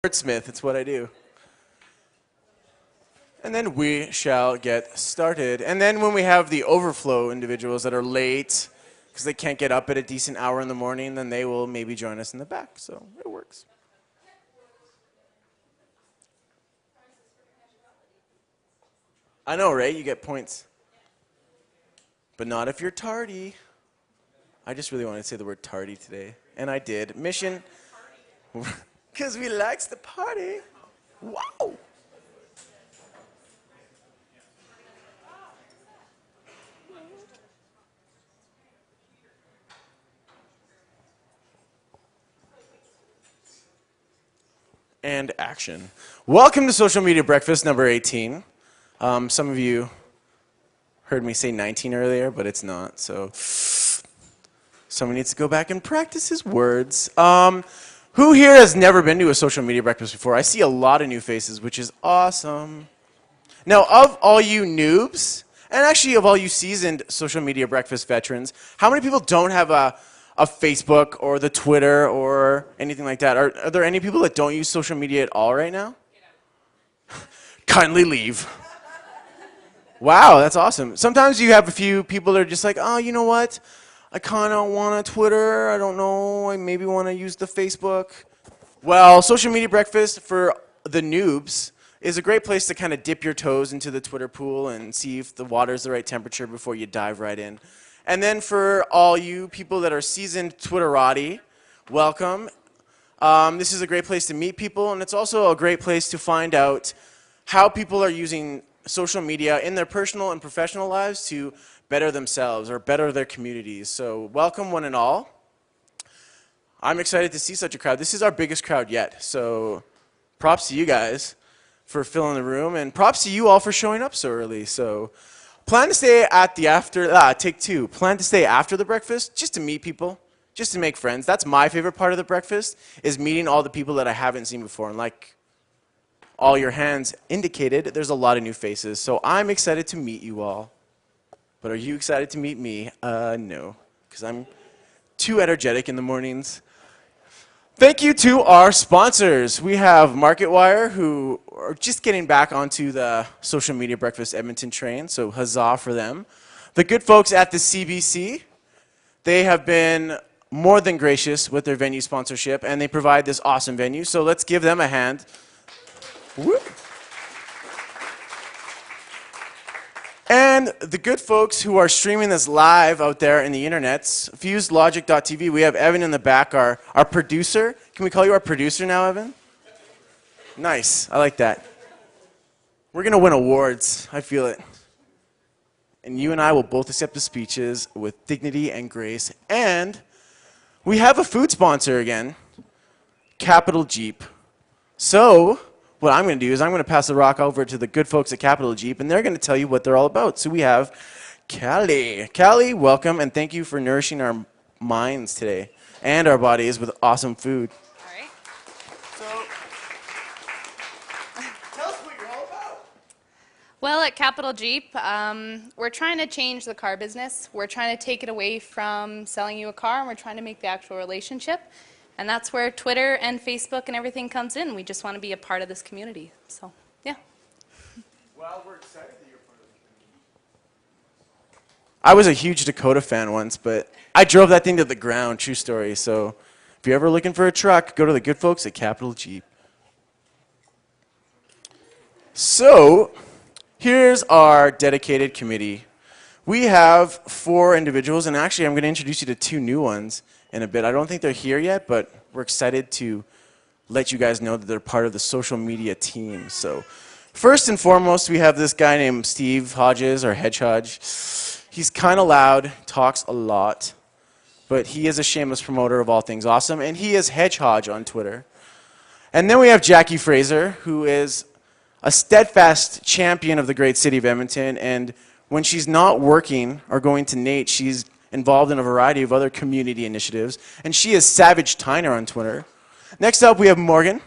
Wordsmith, it's what I do. And then we shall get started. And then when we have the overflow individuals that are late because they can't get up at a decent hour in the morning, then they will maybe join us in the back. So it works. I know, right? You get points. But not if you're tardy. I just really wanted to say the word tardy today. And I did. Mission. Because we likes the party. Wow. And action. Welcome to Social Media Breakfast number 18. Some of you heard me say 19 earlier, but it's not. So someone needs to go back and practice his words. Who here has never been to a social media breakfast before? I see a lot of new faces, which is awesome. Now, of all you noobs, and actually of all you seasoned social media breakfast veterans, how many people don't have a Facebook or the Twitter or anything like that? Are there any people that don't use social media at all right now? Kindly leave. Wow, that's awesome. Sometimes you have a few people that are just like, oh, you know what? I kind of want a Twitter. I don't know. I maybe want to use the Facebook. Well, Social Media Breakfast for the noobs is a great place to kind of dip your toes into the Twitter pool and see if the water's the right temperature before you dive right in. And then for all you people that are seasoned Twitterati, welcome. This is a great place to meet people, and it's also a great place to find out how people are using social media in their personal and professional lives to better themselves or better their communities. So welcome one and all. I'm excited to see such a crowd. This is our biggest crowd yet. So props to you guys for filling the room, and props to you all for showing up so early. So plan to stay at the take two. Plan to stay after the breakfast just to meet people, just to make friends. That's my favorite part of the breakfast, is meeting all the people that I haven't seen before. And like all your hands indicated, there's a lot of new faces. So I'm excited to meet you all. But are you excited to meet me? No, because I'm too energetic in the mornings. Thank you to our sponsors. We have MarketWire, who are just getting back onto the Social Media Breakfast Edmonton train, so huzzah for them. The good folks at the CBC, they have been more than gracious with their venue sponsorship, and they provide this awesome venue, so let's give them a hand. Woo. And the good folks who are streaming this live out there in the internets, fusedlogic.tv. We have Evan in the back, our producer. Can we call you our producer now, Evan? Nice. I like that. We're going to win awards. I feel it. And you and I will both accept the speeches with dignity and grace. And we have a food sponsor again, Capital Jeep. So what I'm going to do is I'm going to pass the rock over to the good folks at Capital Jeep, and they're going to tell you what they're all about. So we have Callie. Callie, welcome, and thank you for nourishing our minds today and our bodies with awesome food. All right. So tell us what you're all about. Well, at Capital Jeep, we're trying to change the car business. We're trying to take it away from selling you a car, and we're trying to make the actual relationship. And that's where Twitter and Facebook and everything comes in. We just want to be a part of this community. So, yeah. Well, we're excited that you're part of the community. I was a huge Dakota fan once, but I drove that thing to the ground, true story. So if you're ever looking for a truck, go to the good folks at Capital Jeep. So here's our dedicated committee. We have 4 individuals, and actually I'm going to introduce you to 2 new ones in a bit. I don't think they're here yet, but we're excited to let you guys know that they're part of the social media team. So first and foremost, we have this guy named Steve Hodges, or Hedge Hodge. He's kind of loud, talks a lot, but he is a shameless promoter of all things awesome, and he is Hedge Hodge on Twitter. And then we have Jackie Fraser, who is a steadfast champion of the great city of Edmonton, and when she's not working or going to Nate, she's involved in a variety of other community initiatives, and she is Savage Tyner on Twitter. Next up, we have Morgan.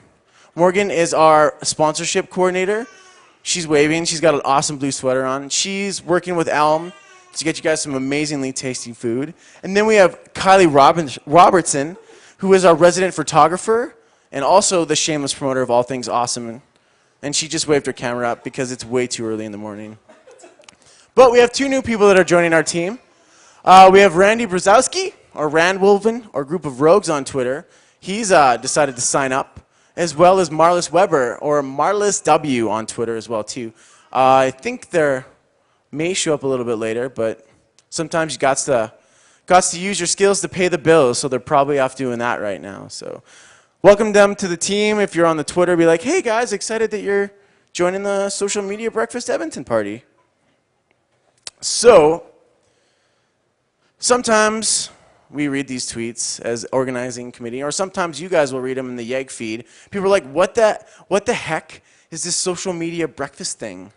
Morgan is our sponsorship coordinator. She's waving. She's got an awesome blue sweater on. She's working with Elm to get you guys some amazingly tasty food. And then we have Kylie Robertson, who is our resident photographer, and also the shameless promoter of all things awesome. And she just waved her camera up because it's way too early in the morning. But we have two new people that are joining our team. We have Randy Brzezowski, or Rand Wolven, or Group of Rogues on Twitter. He's decided to sign up, as well as Marlis Weber, or Marlis W on Twitter as well too. I think they're may show up a little bit later, but sometimes you got to use your skills to pay the bills, so they're probably off doing that right now. So welcome them to the team. If you're on the Twitter, be like, hey guys, excited that you're joining the Social Media Breakfast Edmonton party. So sometimes we read these tweets as organizing committee, or sometimes you guys will read them in the YEG feed. People are like, what the heck is this social media breakfast thing?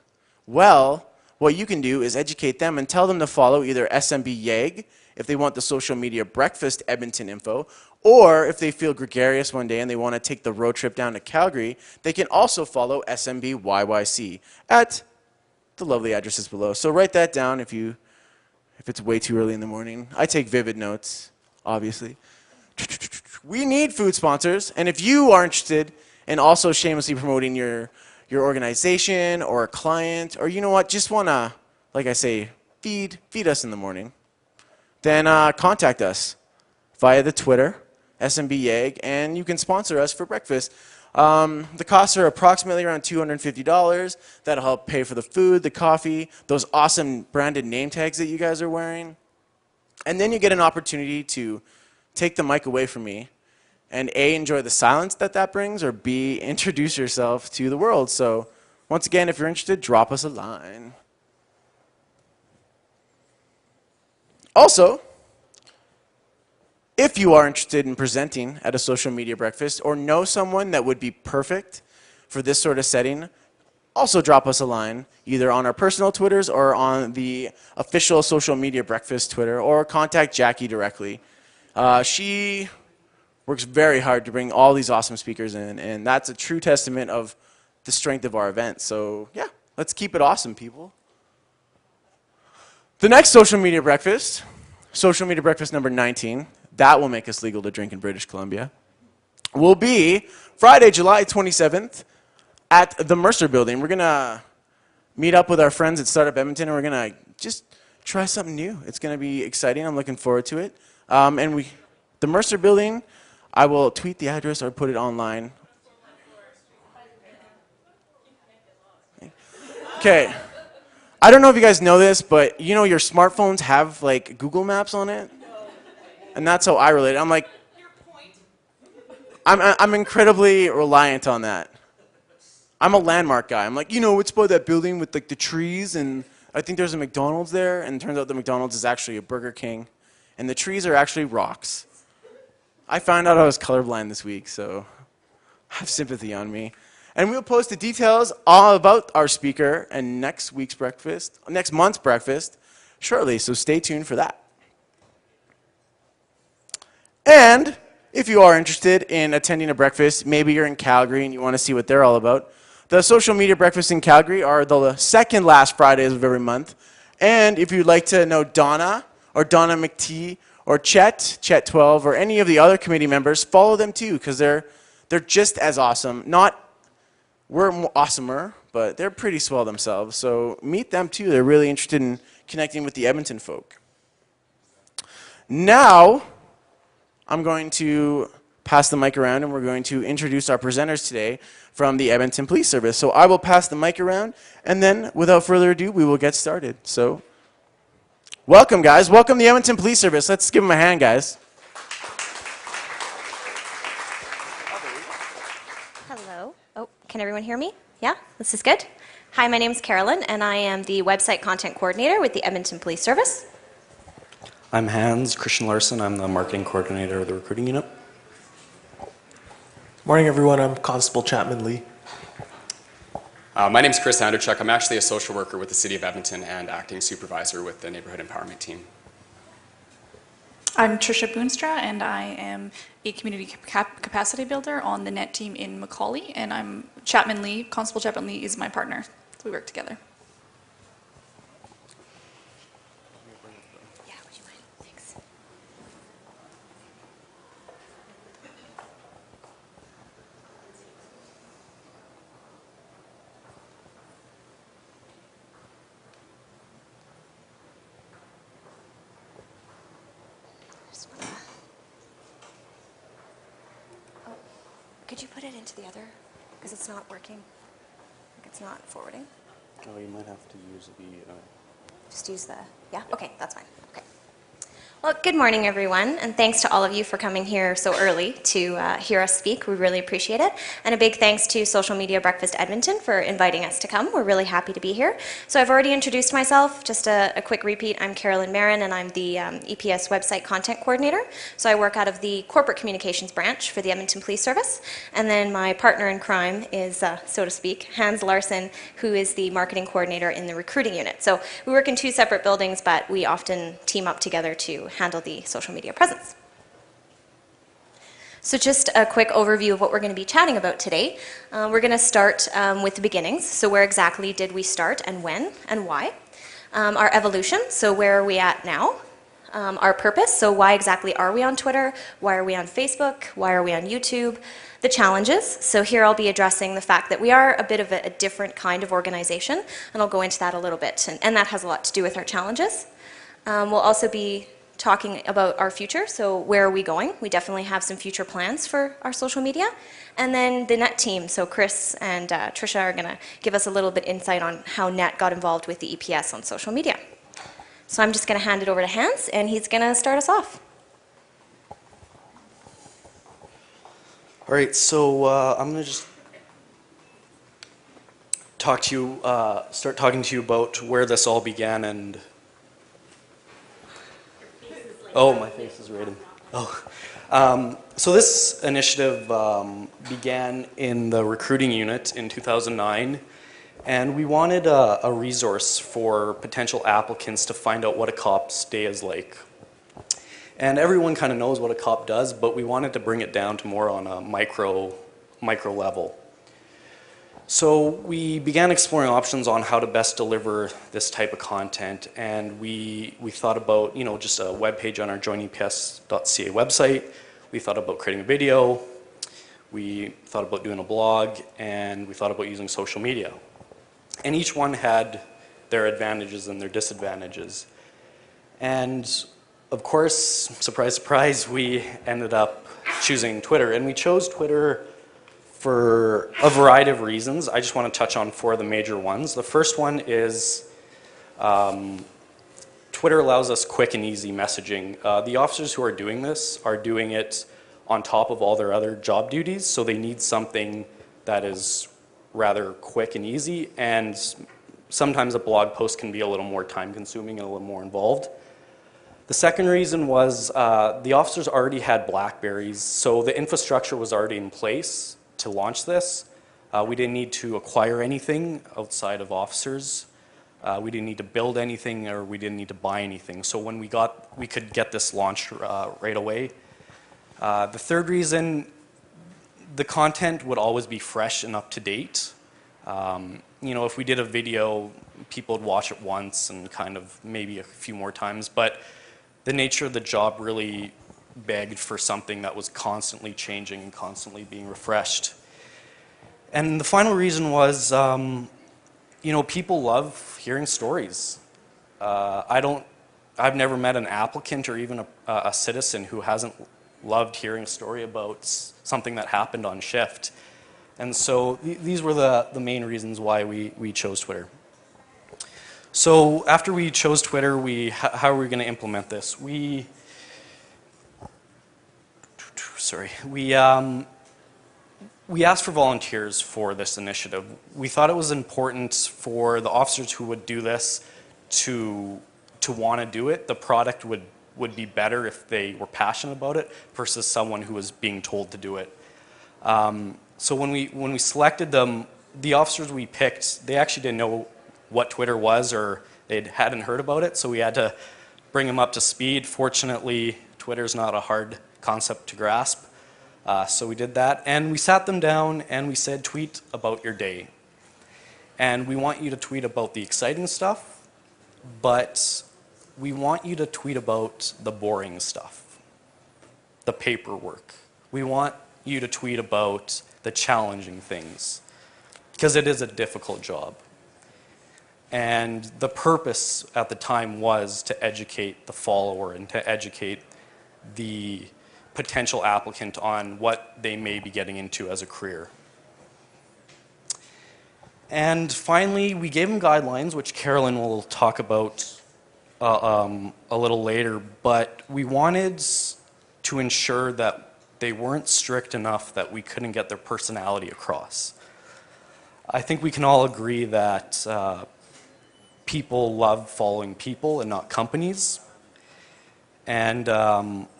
Well, what you can do is educate them and tell them to follow either SMBYEG if they want the social media breakfast Edmonton info, or if they feel gregarious one day and they want to take the road trip down to Calgary, they can also follow SMBYYC at the lovely addresses below. So write that down if it's way too early in the morning. I take vivid notes, obviously. We need food sponsors, and if you are interested in also shamelessly promoting your organization or a client, or you know what, just want to, like I say, feed us in the morning, then contact us via the Twitter, SMBYEG, and you can sponsor us for breakfast. The costs are approximately around $250. That'll help pay for the food, the coffee, those awesome branded name tags that you guys are wearing. And then you get an opportunity to take the mic away from me and A, enjoy the silence that brings, or B, introduce yourself to the world. So once again, if you're interested, drop us a line. Also, if you are interested in presenting at a social media breakfast or know someone that would be perfect for this sort of setting, also drop us a line, either on our personal Twitters or on the official social media breakfast Twitter, or contact Jackie directly. She works very hard to bring all these awesome speakers in, and that's a true testament of the strength of our event. So yeah, let's keep it awesome, people. The next social media breakfast number 19, that will make us legal to drink in British Columbia, will be Friday, July 27th at the Mercer Building. We're going to meet up with our friends at Startup Edmonton, and we're going to just try something new. It's going to be exciting. I'm looking forward to it. The Mercer Building, I will tweet the address or put it online. Okay. I don't know if you guys know this, but you know your smartphones have like Google Maps on it? And that's how I relate. I'm like, I'm incredibly reliant on that. I'm a landmark guy. I'm like, you know, it's by that building with like the trees, and I think there's a McDonald's there, and it turns out the McDonald's is actually a Burger King, and the trees are actually rocks. I found out I was colorblind this week, so have sympathy on me. And we'll post the details all about our speaker and next month's breakfast shortly, so stay tuned for that. And if you are interested in attending a breakfast, maybe you're in Calgary and you want to see what they're all about, the social media breakfasts in Calgary are the second last Fridays of every month. And if you'd like to know Donna, or Donna McTee, or Chet12, or any of the other committee members, follow them too, because they're just as awesome. We're awesomer, but they're pretty swell themselves. So meet them too. They're really interested in connecting with the Edmonton folk. Now, I'm going to pass the mic around, and we're going to introduce our presenters today from the Edmonton Police Service. So I will pass the mic around, and then without further ado, we will get started. So welcome, guys. Welcome the Edmonton Police Service. Let's give them a hand, guys. Hello. Oh, can everyone hear me? Yeah, this is good. Hi, my name is Carolyn, and I am the website content coordinator with the Edmonton Police Service. I'm Hans Christian Larson. I'm the marketing coordinator of the recruiting unit. Morning, everyone. I'm Constable Chapman Lee. My name is Chris Anderchuk. I'm actually a social worker with the City of Edmonton and acting supervisor with the Neighborhood Empowerment Team. I'm Tricia Boonstra, and I am a community capacity builder on the NET team in Macaulay, and I'm Chapman Lee. Constable Chapman Lee is my partner, so we work together. Yeah, would you mind? Thanks. Could you put it into the other? Because it's not working. Like it's not forwarding. Oh, you might have to use the... Just use the, yeah? Okay, that's fine. Okay. Well, good morning, everyone, and thanks to all of you for coming here so early to hear us speak. We really appreciate it. And a big thanks to Social Media Breakfast Edmonton for inviting us to come. We're really happy to be here. So I've already introduced myself. Just a quick repeat. I'm Carolyn Marin, and I'm the EPS website content coordinator. So I work out of the corporate communications branch for the Edmonton Police Service. And then my partner in crime is, so to speak, Hans Larson, who is the marketing coordinator in the recruiting unit. So we work in two separate buildings, but we often team up together to handle the social media presence. So just a quick overview of what we're going to be chatting about today. We're going to start with the beginnings. So where exactly did we start and when and why? Our evolution, so where are we at now? Our purpose, so why exactly are we on Twitter? Why are we on Facebook? Why are we on YouTube? The challenges, so here I'll be addressing the fact that we are a bit of a different kind of organization, and I'll go into that a little bit, and that has a lot to do with our challenges. We'll also be talking about our future, so where are we going? We definitely have some future plans for our social media. And then the NET team, so Chris and Tricia are going to give us a little bit insight on how NET got involved with the EPS on social media. So I'm just going to hand it over to Hans, and he's going to start us off. All right, so I'm going to just talk to you, start talking to you about where this all began and... Oh, my face is rated. Oh. So this initiative began in the recruiting unit in 2009, and we wanted a resource for potential applicants to find out what a cop's day is like. And everyone kind of knows what a cop does, but we wanted to bring it down to more on a micro level. So we began exploring options on how to best deliver this type of content, and we thought about, you know, just a web page on our joineps.ca website. We thought about creating a video. We thought about doing a blog, and we thought about using social media. And each one had their advantages and their disadvantages. And of course, surprise, surprise, we ended up choosing Twitter, and we chose Twitter for a variety of reasons. I just want to touch on four of the major ones. The first one is Twitter allows us quick and easy messaging. The officers who are doing this are doing it on top of all their other job duties, so they need something that is rather quick and easy, and sometimes a blog post can be a little more time consuming and a little more involved. The second reason was the officers already had Blackberries, so the infrastructure was already in place to launch this. We didn't need to acquire anything outside of officers. We didn't need to build anything, or we didn't need to buy anything. So when we could get this launched right away. The third reason, the content would always be fresh and up to date. You know, if we did a video, people would watch it once and kind of maybe a few more times, but the nature of the job really begged for something that was constantly changing and constantly being refreshed. And the final reason was, you know, people love hearing stories. I've never met an applicant or even a citizen who hasn't loved hearing a story about something that happened on shift. And so these were the main reasons why we chose Twitter. So after we chose Twitter, how are we going to implement this? We asked for volunteers for this initiative. We thought it was important for the officers who would do this to want to do it. The product would be better if they were passionate about it versus someone who was being told to do it. So when we selected them, the officers we picked, they actually didn't know what Twitter was, or they hadn't heard about it, so we had to bring them up to speed. Fortunately, Twitter's not a hard concept to grasp, so we did that. And we sat them down and we said, tweet about your day. And we want you to tweet about the exciting stuff, but we want you to tweet about the boring stuff, the paperwork. We want you to tweet about the challenging things, because it is a difficult job. And the purpose at the time was to educate the follower and to educate the potential applicant on what they may be getting into as a career. And finally, we gave them guidelines, which Carolyn will talk about a little later, but we wanted to ensure that they weren't strict enough that we couldn't get their personality across. I think we can all agree that people love following people and not companies. And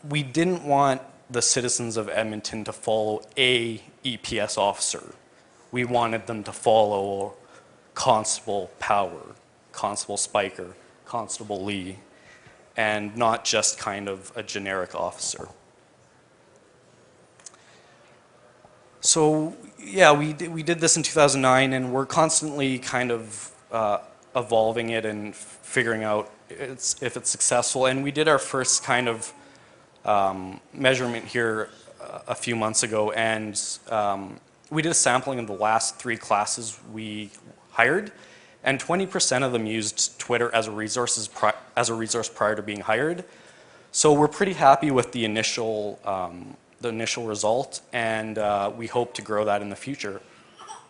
we didn't want the citizens of Edmonton to follow a EPS officer. We wanted them to follow Constable Power, Constable Spiker, Constable Lee, and not just kind of a generic officer. So yeah, we did this in 2009, and we're constantly kind of evolving it and figuring out if it's successful. And we did our first kind of measurement here a few months ago, and we did a sampling of the last 3 classes we hired, and 20% of them used Twitter as a resource prior to being hired. So we're pretty happy with the initial result, and we hope to grow that in the future.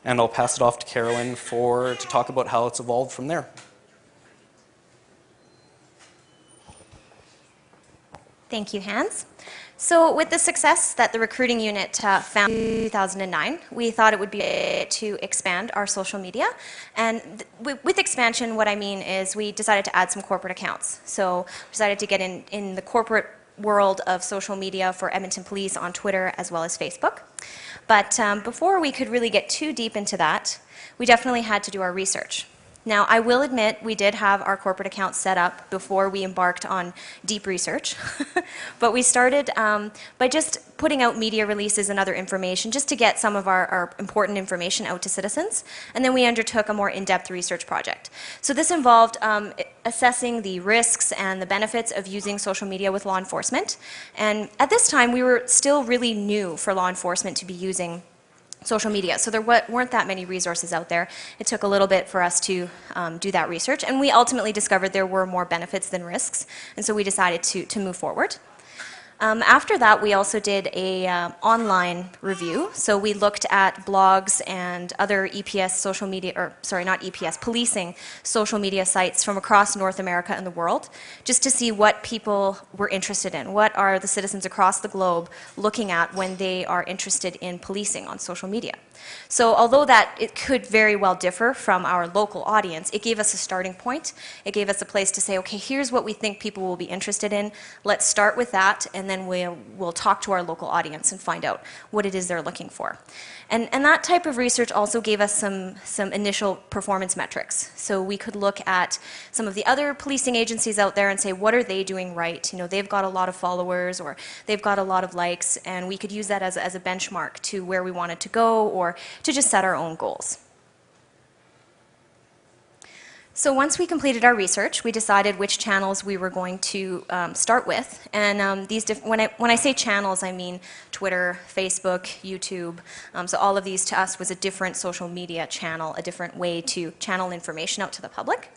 And I'll pass it off to Carolyn to talk about how it's evolved from there. Thank you, Hans. So with the success that the recruiting unit found in 2009, we thought it would be to expand our social media. And with expansion, what I mean is we decided to add some corporate accounts. So we decided to get in the corporate world of social media for Edmonton Police on Twitter as well as Facebook. But before we could really get too deep into that, we definitely had to do our research. Now, I will admit we did have our corporate account set up before we embarked on deep research, but we started by just putting out media releases and other information just to get some of our important information out to citizens, and then we undertook a more in-depth research project. So this involved assessing the risks and the benefits of using social media with law enforcement, and at this time we were still really new for law enforcement to be using social media. So there weren't that many resources out there. It took a little bit for us to do that research, and we ultimately discovered there were more benefits than risks, and so we decided to move forward. After that, we also did a online review. So we looked at blogs and other EPS social media, or sorry, not EPS, policing social media sites from across North America and the world, just to see what people were interested in. What are the citizens across the globe looking at when they are interested in policing on social media? So although that it could very well differ from our local audience, it gave us a starting point. It gave us a place to say, okay, here's what we think people will be interested in. Let's start with that, and then we'll talk to our local audience and find out what it is they're looking for. And that type of research also gave us some initial performance metrics. So we could look at some of the other policing agencies out there and say, what are they doing right? You know, they've got a lot of followers, or they've got a lot of likes, and we could use that as a benchmark to where we wanted to go, or to just set our own goals. So once we completed our research, we decided which channels we were going to start with. And when I say channels, I mean Twitter, Facebook, YouTube. So all of these to us was a different social media channel, a different way to channel information out to the public.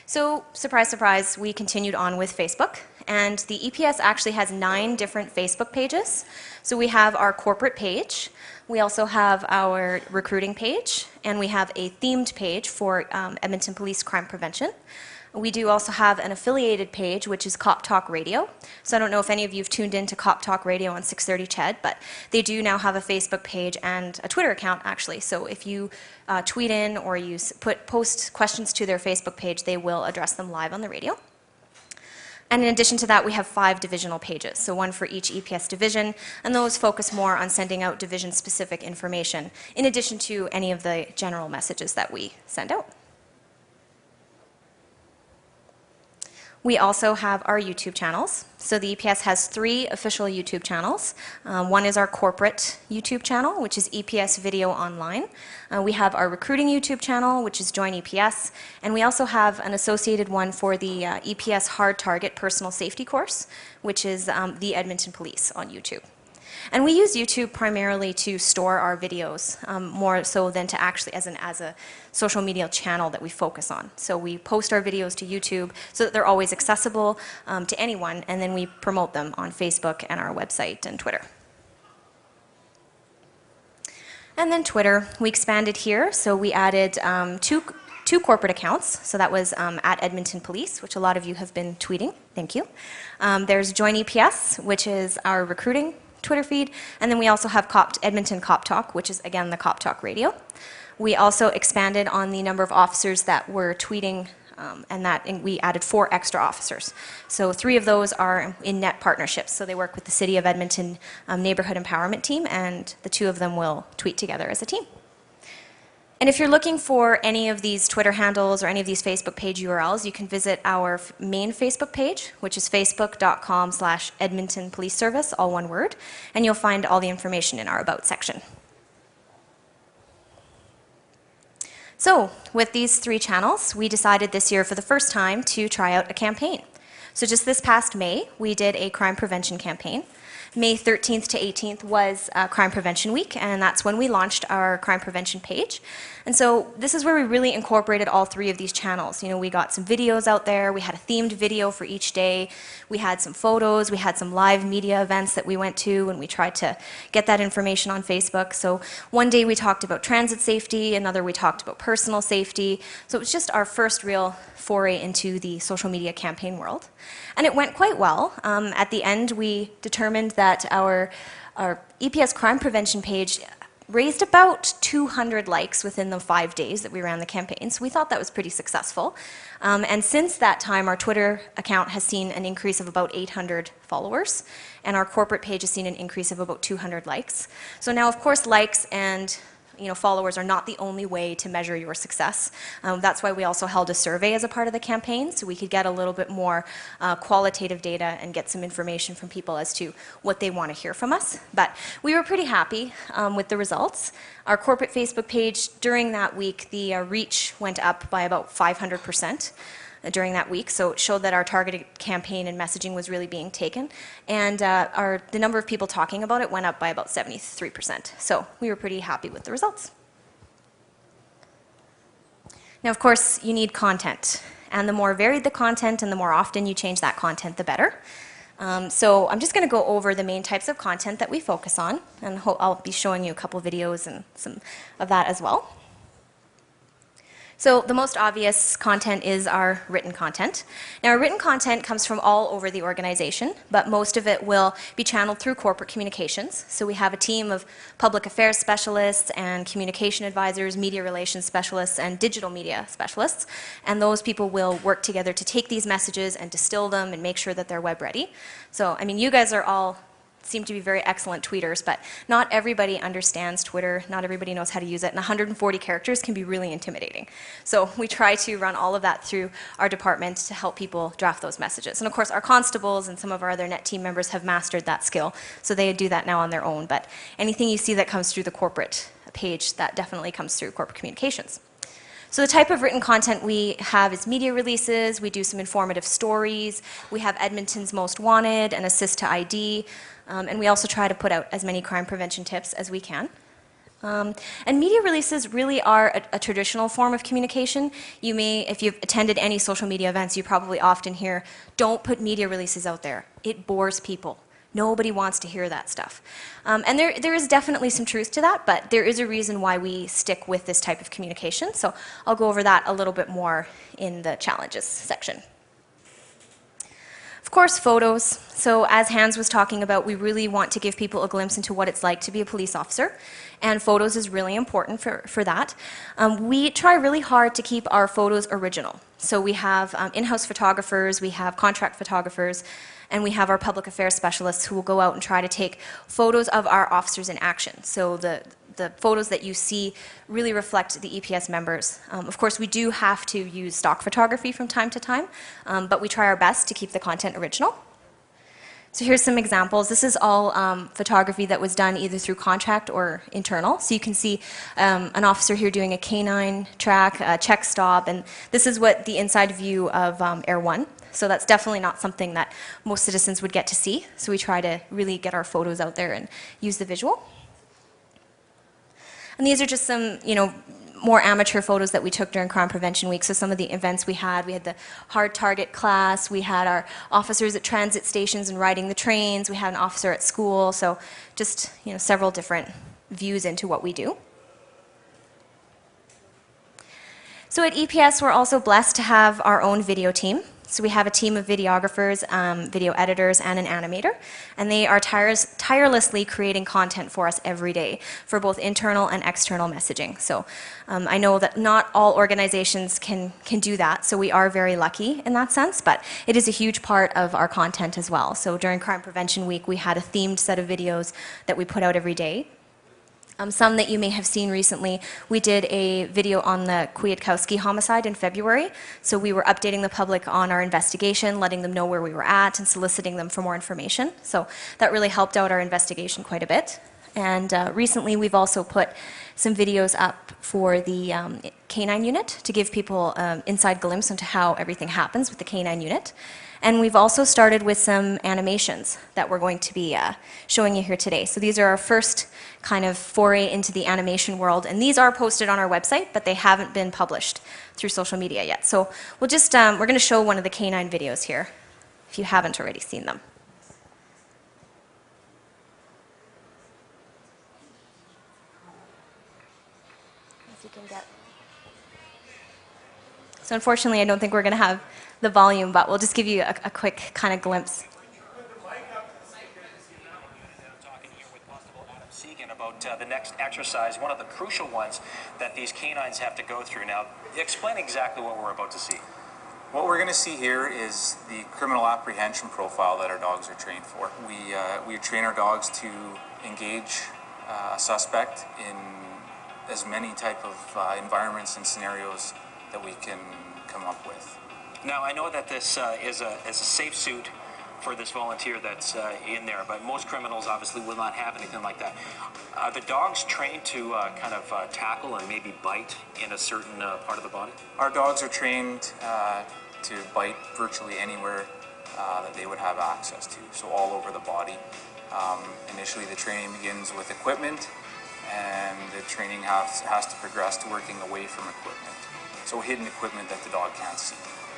So surprise, surprise, we continued on with Facebook. And the EPS actually has 9 different Facebook pages. So we have our corporate page. We also have our recruiting page, and we have a themed page for Edmonton Police Crime Prevention. We do also have an affiliated page, which is Cop Talk Radio. So I don't know if any of you have tuned into Cop Talk Radio on 630 CHED, but they do now have a Facebook page and a Twitter account, actually. So if you tweet in or you post questions to their Facebook page, they will address them live on the radio. And in addition to that, we have 5 divisional pages, so one for each EPS division, and those focus more on sending out division-specific information, in addition to any of the general messages that we send out. We also have our YouTube channels. So the EPS has 3 official YouTube channels. One is our corporate YouTube channel, which is EPS Video Online. We have our recruiting YouTube channel, which is Join EPS. And we also have an associated one for the EPS Hard Target Personal Safety course, which is the Edmonton Police on YouTube. And we use YouTube primarily to store our videos, more so than to actually as a social media channel that we focus on. So we post our videos to YouTube so that they're always accessible to anyone, and then we promote them on Facebook and our website and Twitter. And then Twitter, we expanded here, so we added two corporate accounts. So that was at Edmonton Police, which a lot of you have been tweeting. Thank you. There's Join EPS, which is our recruiting Twitter feed. And then we also have Edmonton Cop Talk, which is, again, the Cop Talk radio. We also expanded on the number of officers that were tweeting, and we added 4 extra officers. So 3 of those are in net partnerships. So they work with the City of Edmonton Neighborhood Empowerment Team, and the 2 of them will tweet together as a team. And if you're looking for any of these Twitter handles or any of these Facebook page URLs, you can visit our main Facebook page, which is facebook.com/Edmonton Police Service, all one word, and you'll find all the information in our About section. So with these 3 channels, we decided this year for the first time to try out a campaign. So just this past May, we did a crime prevention campaign. May 13th to 18th was Crime Prevention Week, and that's when we launched our crime prevention page. And so this is where we really incorporated all 3 of these channels. You know, we got some videos out there, we had a themed video for each day, we had some photos, we had some live media events that we went to, and we tried to get that information on Facebook. So one day we talked about transit safety, another we talked about personal safety. So it was just our first real foray into the social media campaign world. And it went quite well. At the end, we determined that our EPS crime prevention page raised about 200 likes within the 5 days that we ran the campaign, so we thought that was pretty successful. And since that time, our Twitter account has seen an increase of about 800 followers, and our corporate page has seen an increase of about 200 likes. So now, of course, likes and followers are not the only way to measure your success. That's why we also held a survey as a part of the campaign, so we could get a little bit more qualitative data and get some information from people as to what they want to hear from us. But we were pretty happy with the results. Our corporate Facebook page, during that week, the reach went up by about 500%. During that week, so it showed that our targeted campaign and messaging was really being taken, and the number of people talking about it went up by about 73%. So we were pretty happy with the results. Now, of course, you need content, and the more varied the content and the more often you change that content, the better. So I'm just going to go over the main types of content that we focus on, and I'll be showing you a couple videos and some of that as well. So the most obvious content is our written content. Now, our written content comes from all over the organization, but most of it will be channeled through corporate communications. So we have a team of public affairs specialists and communication advisors, media relations specialists, and digital media specialists. And those people will work together to take these messages and distill them and make sure that they're web ready. So, I mean, you guys are all seem to be very excellent tweeters, but not everybody understands Twitter, not everybody knows how to use it, and 140 characters can be really intimidating. So we try to run all of that through our department to help people draft those messages. And of course, our constables and some of our other net team members have mastered that skill, so they do that now on their own. But anything you see that comes through the corporate page, that definitely comes through corporate communications. So the type of written content we have is media releases, we do some informative stories, we have Edmonton's Most Wanted and Assist to ID, and we also try to put out as many crime prevention tips as we can. And media releases really are a traditional form of communication. You may, if you've attended any social media events, you probably often hear, don't put media releases out there. It bores people. Nobody wants to hear that stuff. And there is definitely some truth to that, but there is a reason why we stick with this type of communication. So I'll go over that a little bit more in the challenges section. Of course, photos. So as Hans was talking about, we really want to give people a glimpse into what it's like to be a police officer, and photos is really important for that. We try really hard to keep our photos original. So we have in-house photographers, we have contract photographers, and we have our public affairs specialists who will go out and try to take photos of our officers in action. So the photos that you see really reflect the EPS members. Of course, we do have to use stock photography from time to time, but we try our best to keep the content original. So here's some examples. This is all photography that was done either through contract or internal. So you can see an officer here doing a canine track, a check stop, and this is what the inside view of Air 1. So that's definitely not something that most citizens would get to see. So we try to really get our photos out there and use the visual. And these are just some, more amateur photos that we took during Crime Prevention Week. So some of the events we had the hard target class, we had our officers at transit stations and riding the trains, we had an officer at school, so just, several different views into what we do. So at EPS, we're also blessed to have our own video team. So we have a team of videographers, video editors, and an animator, and they are tirelessly creating content for us every day for both internal and external messaging. So I know that not all organizations can do that, so we are very lucky in that sense, but it is a huge part of our content as well. So during Crime Prevention Week, we had a themed set of videos that we put out every day. Some that you may have seen recently, we did a video on the Kwiatkowski homicide in February. So we were updating the public on our investigation, letting them know where we were at, and soliciting them for more information. So that really helped out our investigation quite a bit. And recently we've also put some videos up for the K9 unit to give people inside glimpse into how everything happens with the K9 unit. And we've also started with some animations that we're going to be showing you here today. So these are our first kind of foray into the animation world, and these are posted on our website, but they haven't been published through social media yet. So we'll just, we're going to show one of the K9 videos here, if you haven't already seen them. As you can get. So unfortunately, I don't think we're going to have the volume, but we'll just give you a quick kind of glimpse. About the next exercise, one of the crucial ones that these canines have to go through. Now, explain exactly what we're about to see. What we're going to see here is the criminal apprehension profile that our dogs are trained for. We train our dogs to engage a suspect in as many type of environments and scenarios that we can come up with. Now, I know that this is a safe suit for this volunteer that's in there, but most criminals obviously will not have anything like that. Are the dogs trained to kind of tackle and maybe bite in a certain part of the body? Our dogs are trained to bite virtually anywhere that they would have access to, so all over the body. Initially the training begins with equipment, and the training has to progress to working away from equipment. So hidden equipment that the dog can't see,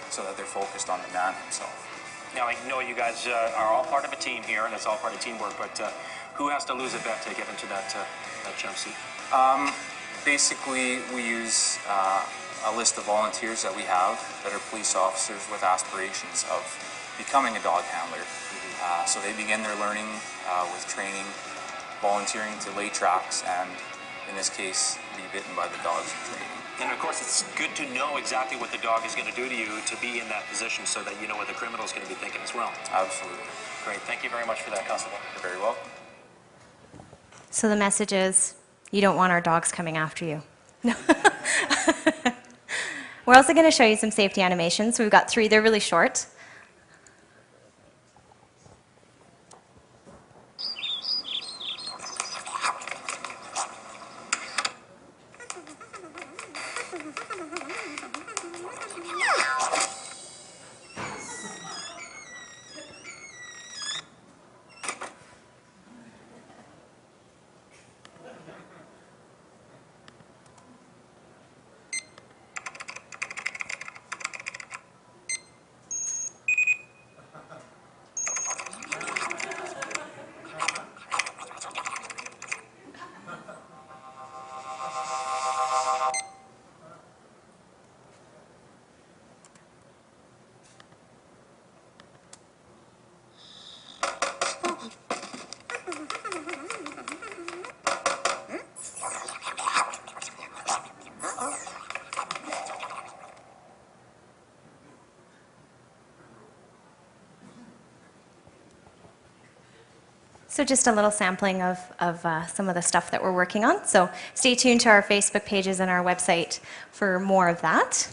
so that they're focused on the man himself. Now, I know you guys are all part of a team here, and it's all part of teamwork, but who has to lose a bet to get into that jumpsuit? Basically, we use a list of volunteers that we have that are police officers with aspirations of becoming a dog handler. So they begin their learning with training, volunteering to lay traps, and in this case, be bitten by the dogs in training. And of course, it's good to know exactly what the dog is going to do to you to be in that position so that you know what the criminal is going to be thinking as well. Absolutely. Great. Thank you very much for that, Constable. You're very welcome. So the message is, you don't want our dogs coming after you. No. We're also going to show you some safety animations. We've got 3. They're really short. So just a little sampling of some of the stuff that we're working on. So stay tuned to our Facebook pages and our website for more of that.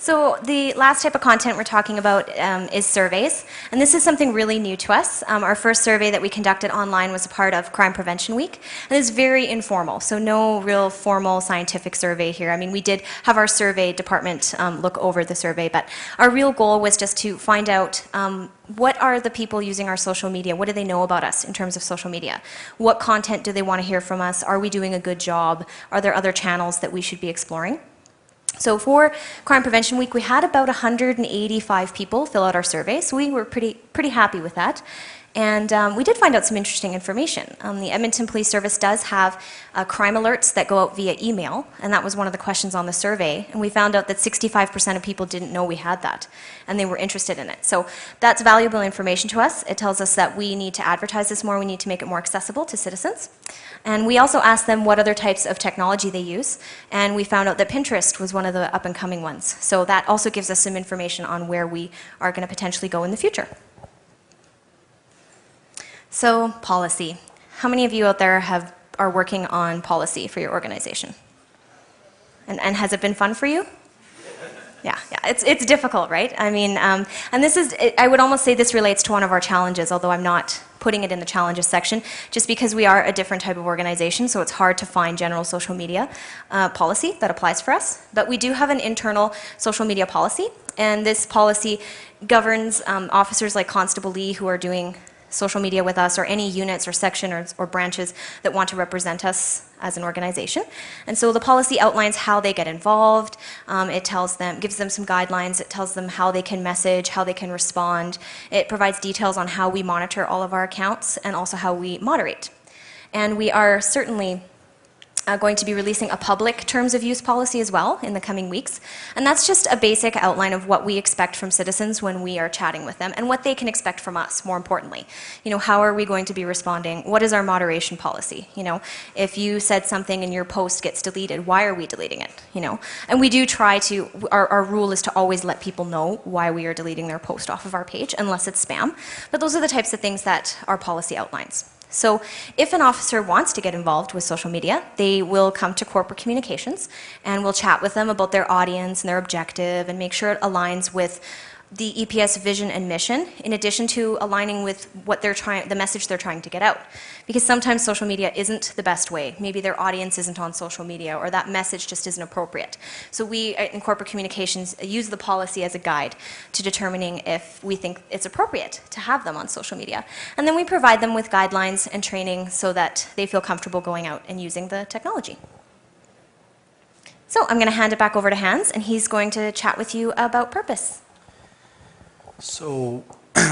So the last type of content we're talking about is surveys, and this is something really new to us. Our first survey that we conducted online was a part of Crime Prevention Week, and it's very informal, so no real formal scientific survey here. I mean, we did have our survey department look over the survey, but our real goal was just to find out what are the people using our social media? What do they know about us in terms of social media? What content do they want to hear from us? Are we doing a good job? Are there other channels that we should be exploring? So for Crime Prevention Week, we had about 185 people fill out our survey, so we were pretty happy with that. And we did find out some interesting information. The Edmonton Police Service does have crime alerts that go out via email, and that was one of the questions on the survey. And we found out that 65% of people didn't know we had that, and they were interested in it. So that's valuable information to us. It tells us that we need to advertise this more, we need to make it more accessible to citizens. And we also asked them what other types of technology they use, and we found out that Pinterest was one of the up-and-coming ones. So that also gives us some information on where we are going to potentially go in the future. So, policy. How many of you out there are working on policy for your organization? And has it been fun for you? Yeah, it's difficult, right? I mean, and this is, I would almost say this relates to one of our challenges, although I'm not putting it in the challenges section, just because we are a different type of organization, so it's hard to find general social media policy that applies for us. But we do have an internal social media policy, and this policy governs officers like Constable Lee who are doing social media with us, or any units or sections or branches that want to represent us as an organization. And so the policy outlines how they get involved. It tells them, gives them some guidelines. It tells them how they can message, how they can respond. It provides details on how we monitor all of our accounts and also how we moderate. And we are certainly going to be releasing a public terms of use policy as well in the coming weeks. And that's just a basic outline of what we expect from citizens when we are chatting with them and what they can expect from us, more importantly. You know, how are we going to be responding? What is our moderation policy? You know, if you said something and your post gets deleted, why are we deleting it? You know, and we do try to, our rule is to always let people know why we are deleting their post off of our page, unless it's spam. But those are the types of things that our policy outlines. So if an officer wants to get involved with social media, they will come to corporate communications and we'll chat with them about their audience and their objective and make sure it aligns with the EPS vision and mission, in addition to aligning with what they're trying, the message they're trying to get out. Because sometimes social media isn't the best way. Maybe their audience isn't on social media, or that message just isn't appropriate. So we, in corporate communications, use the policy as a guide to determining if we think it's appropriate to have them on social media. And then we provide them with guidelines and training so that they feel comfortable going out and using the technology. So I'm going to hand it back over to Hans, and he's going to chat with you about purpose. So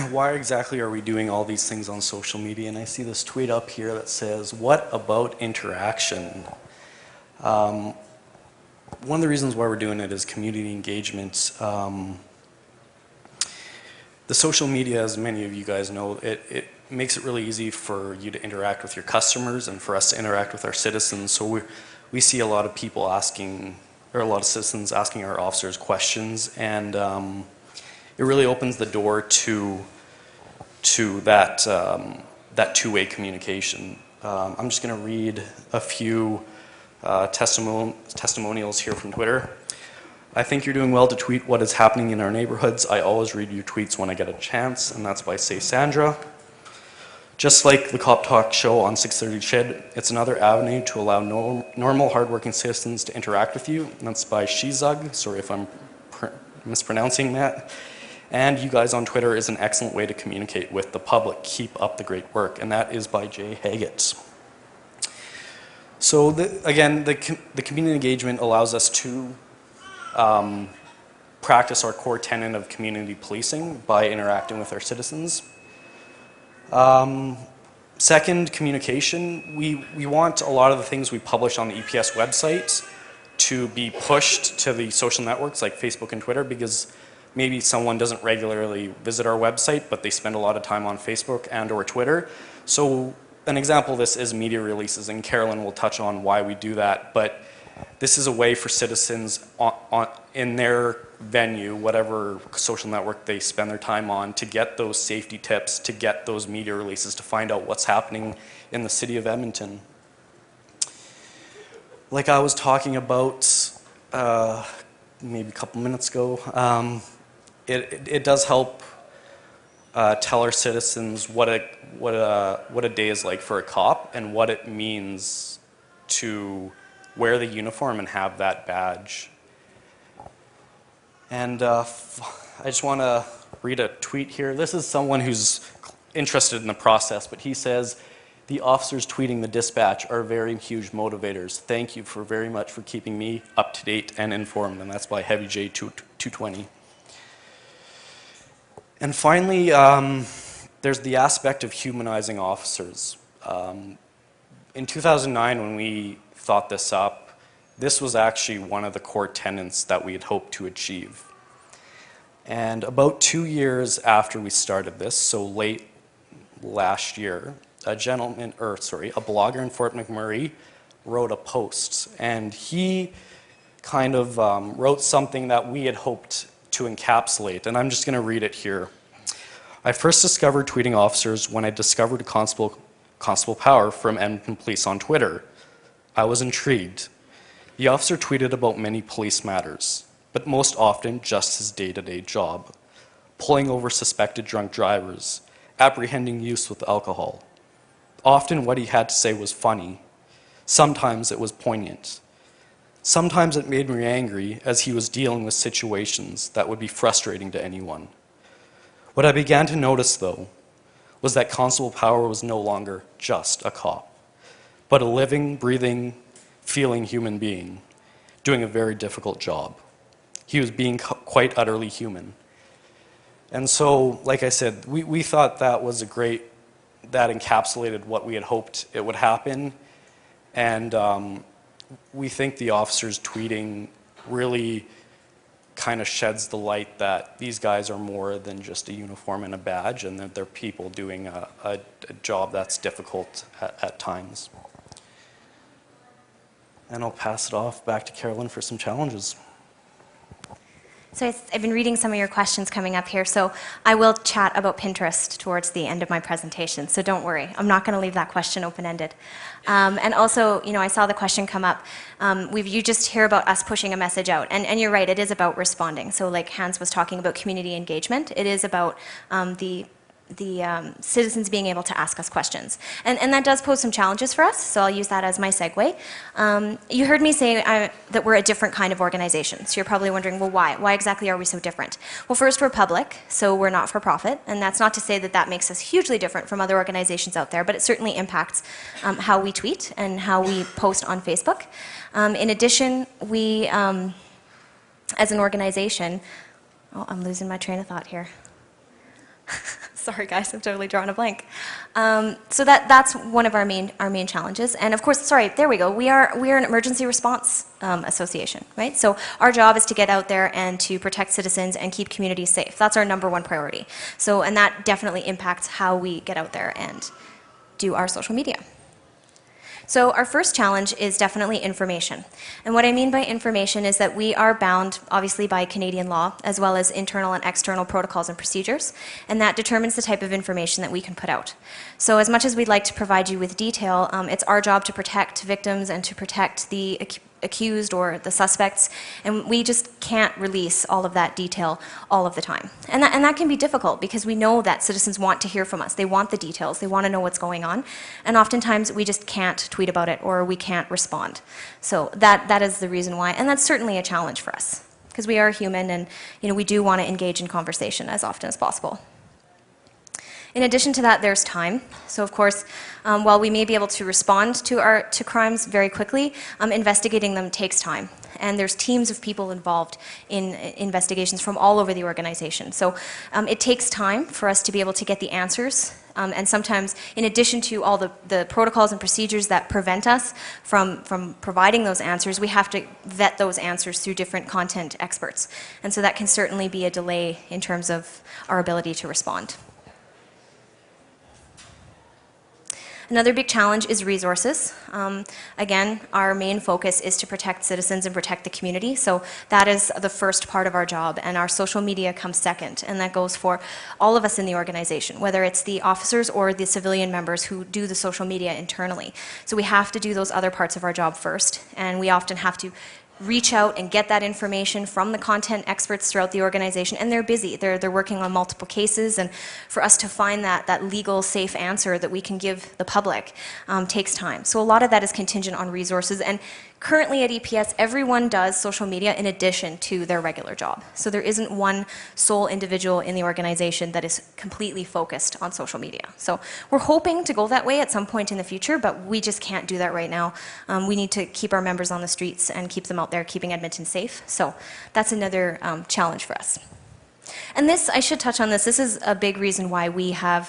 why exactly are we doing all these things on social media? And I see this tweet up here that says, what about interaction? One of the reasons why we're doing it is community engagement. The social media, as many of you guys know, it makes it really easy for you to interact with your customers and for us to interact with our citizens. So we see a lot of people asking, or a lot of citizens asking our officers questions, and it really opens the door to that two-way communication. I'm just going to read a few testimonials here from Twitter. I think you're doing well to tweet what is happening in our neighborhoods. I always read your tweets when I get a chance, and that's by Say Sandra. Just like the Cop Talk show on 6:30 Chid, it's another avenue to allow normal, hardworking citizens to interact with you. And that's by Shizug. Sorry if I'm mispronouncing that. And you guys on Twitter is an excellent way to communicate with the public. Keep up the great work. And that is by Jay Haggett. So again, the community engagement allows us to practice our core tenet of community policing by interacting with our citizens. Second, communication. We want a lot of the things we publish on the EPS website to be pushed to the social networks like Facebook and Twitter, because maybe someone doesn't regularly visit our website, but they spend a lot of time on Facebook and or Twitter. So an example of this is media releases, and Carolyn will touch on why we do that. But this is a way for citizens in their venue, whatever social network they spend their time on, to get those safety tips, to get those media releases, to find out what's happening in the city of Edmonton. Like I was talking about, maybe a couple minutes ago. It does help tell our citizens what a day is like for a cop and what it means to wear the uniform and have that badge. And I just want to read a tweet here. This is someone who's interested in the process, but he says, "The officers tweeting the dispatch are very huge motivators. Thank you very much for keeping me up to date and informed." And that's by Heavy J 220. And finally, there's the aspect of humanizing officers. In 2009, when we thought this up, this was actually one of the core tenets that we had hoped to achieve. And about 2 years after we started this, so late last year, a blogger in Fort McMurray wrote a post, and he kind of wrote something that we had hoped to encapsulate, and I'm just going to read it here. "I first discovered tweeting officers when I discovered Constable Power from Edmonton Police on Twitter. I was intrigued. The officer tweeted about many police matters, but most often just his day-to-day job, pulling over suspected drunk drivers, apprehending youths with alcohol. Often what he had to say was funny. Sometimes it was poignant. Sometimes it made me angry as he was dealing with situations that would be frustrating to anyone. What I began to notice, though, was that Constable Power was no longer just a cop, but a living, breathing, feeling human being, doing a very difficult job. He was being quite utterly human." And so, like I said, we thought that was that encapsulated what we had hoped it would happen. And we think the officers tweeting really kind of sheds the light that these guys are more than just a uniform and a badge, and that they're people doing a job that's difficult at times. And I'll pass it off back to Carolyn for some challenges. So I've been reading some of your questions coming up here, so I will chat about Pinterest towards the end of my presentation, so don't worry. I'm not going to leave that question open-ended. And also, I saw the question come up. You just hear about us pushing a message out, and you're right, it is about responding. So like Hans was talking about community engagement, it is about the citizens being able to ask us questions. And that does pose some challenges for us, so I'll use that as my segue. You heard me say that we're a different kind of organization, so you're probably wondering, well, why? Why exactly are we so different? Well, first, we're public, so we're not for profit, and that's not to say that that makes us hugely different from other organizations out there, but it certainly impacts how we tweet and how we post on Facebook. In addition, we, as an organization, I'm losing my train of thought here. Sorry guys, I'm totally drawing a blank. So that's one of our main challenges. And of course, sorry, there we go. We are an emergency response association, right? So our job is to get out there and to protect citizens and keep communities safe. That's our #1 priority. So, and that definitely impacts how we get out there and do our social media. So our first challenge is definitely information. And what I mean by information is that we are bound, obviously, by Canadian law, as well as internal and external protocols and procedures, and that determines the type of information that we can put out. So as much as we'd like to provide you with detail, it's our job to protect victims and to protect the accused or the suspects, and we just can't release all of that detail all of the time. And that can be difficult because we know that citizens want to hear from us. They want the details. They want to know what's going on. And oftentimes we just can't tweet about it or we can't respond. So that is the reason why. And that's certainly a challenge for us because we are human and we do want to engage in conversation as often as possible. In addition to that, there's time. So of course, while we may be able to respond to crimes very quickly, investigating them takes time. And there's teams of people involved in investigations from all over the organization. So it takes time for us to be able to get the answers. And sometimes, in addition to all the protocols and procedures that prevent us from providing those answers, we have to vet those answers through different content experts. And so that can certainly be a delay in terms of our ability to respond. Another big challenge is resources. Again, our main focus is to protect citizens and protect the community, so that is the first part of our job, and our social media comes second, and that goes for all of us in the organization, whether it's the officers or the civilian members who do the social media internally. So we have to do those other parts of our job first, and we often have to reach out and get that information from the content experts throughout the organization, and they're busy. They're working on multiple cases, and for us to find that legal, safe answer that we can give the public takes time. So a lot of that is contingent on resources, and currently at EPS, everyone does social media in addition to their regular job. So there isn't one sole individual in the organization that is completely focused on social media. So we're hoping to go that way at some point in the future, but we just can't do that right now. We need to keep our members on the streets and keep them out there, keeping Edmonton safe. So that's another challenge for us. And this, I should touch on this, this is a big reason why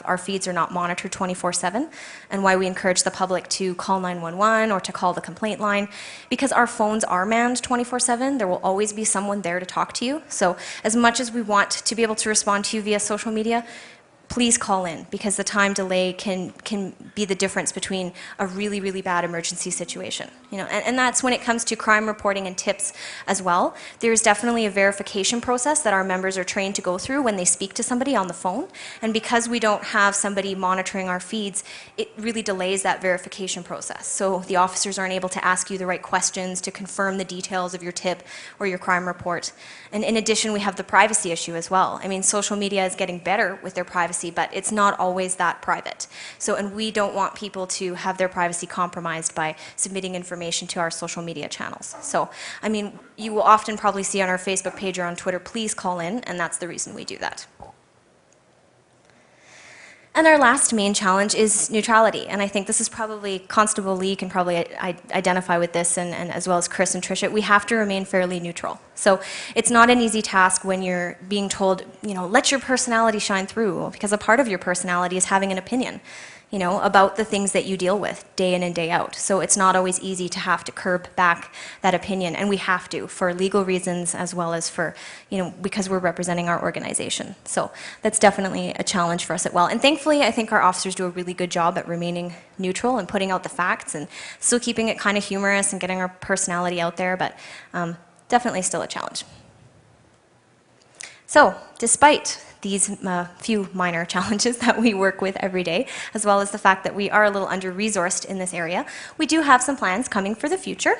our feeds are not monitored 24/7, and why we encourage the public to call 911 or to call the complaint line, because our phones are manned 24/7. There will always be someone there to talk to you. So as much as we want to be able to respond to you via social media, please call in, because the time delay can be the difference between a really, really bad emergency situation. And that's when it comes to crime reporting and tips as well. There's definitely a verification process that our members are trained to go through when they speak to somebody on the phone. And because we don't have somebody monitoring our feeds, it really delays that verification process. So the officers aren't able to ask you the right questions to confirm the details of your tip or your crime report. And in addition, we have the privacy issue as well. I mean, social media is getting better with their privacy, but it's not always that private. So, and we don't want people to have their privacy compromised by submitting information to our social media channels. So, I mean, you will often probably see on our Facebook page or on Twitter, please call in, and that's the reason we do that. And our last main challenge is neutrality, and I think this is probably, Constable Lee can probably identify with this, and as well as Chris and Tricia. We have to remain fairly neutral. So it's not an easy task when you're being told, let your personality shine through, because a part of your personality is having an opinion, about the things that you deal with day in and day out. So it's not always easy to have to curb back that opinion, and we have to, for legal reasons as well as for, because we're representing our organization. So that's definitely a challenge for us as well. And thankfully, I think our officers do a really good job at remaining neutral and putting out the facts and still keeping it kind of humorous and getting our personality out there, but definitely still a challenge. So, despite these few minor challenges that we work with every day, as well as the fact that we are a little under-resourced in this area, we do have some plans coming for the future.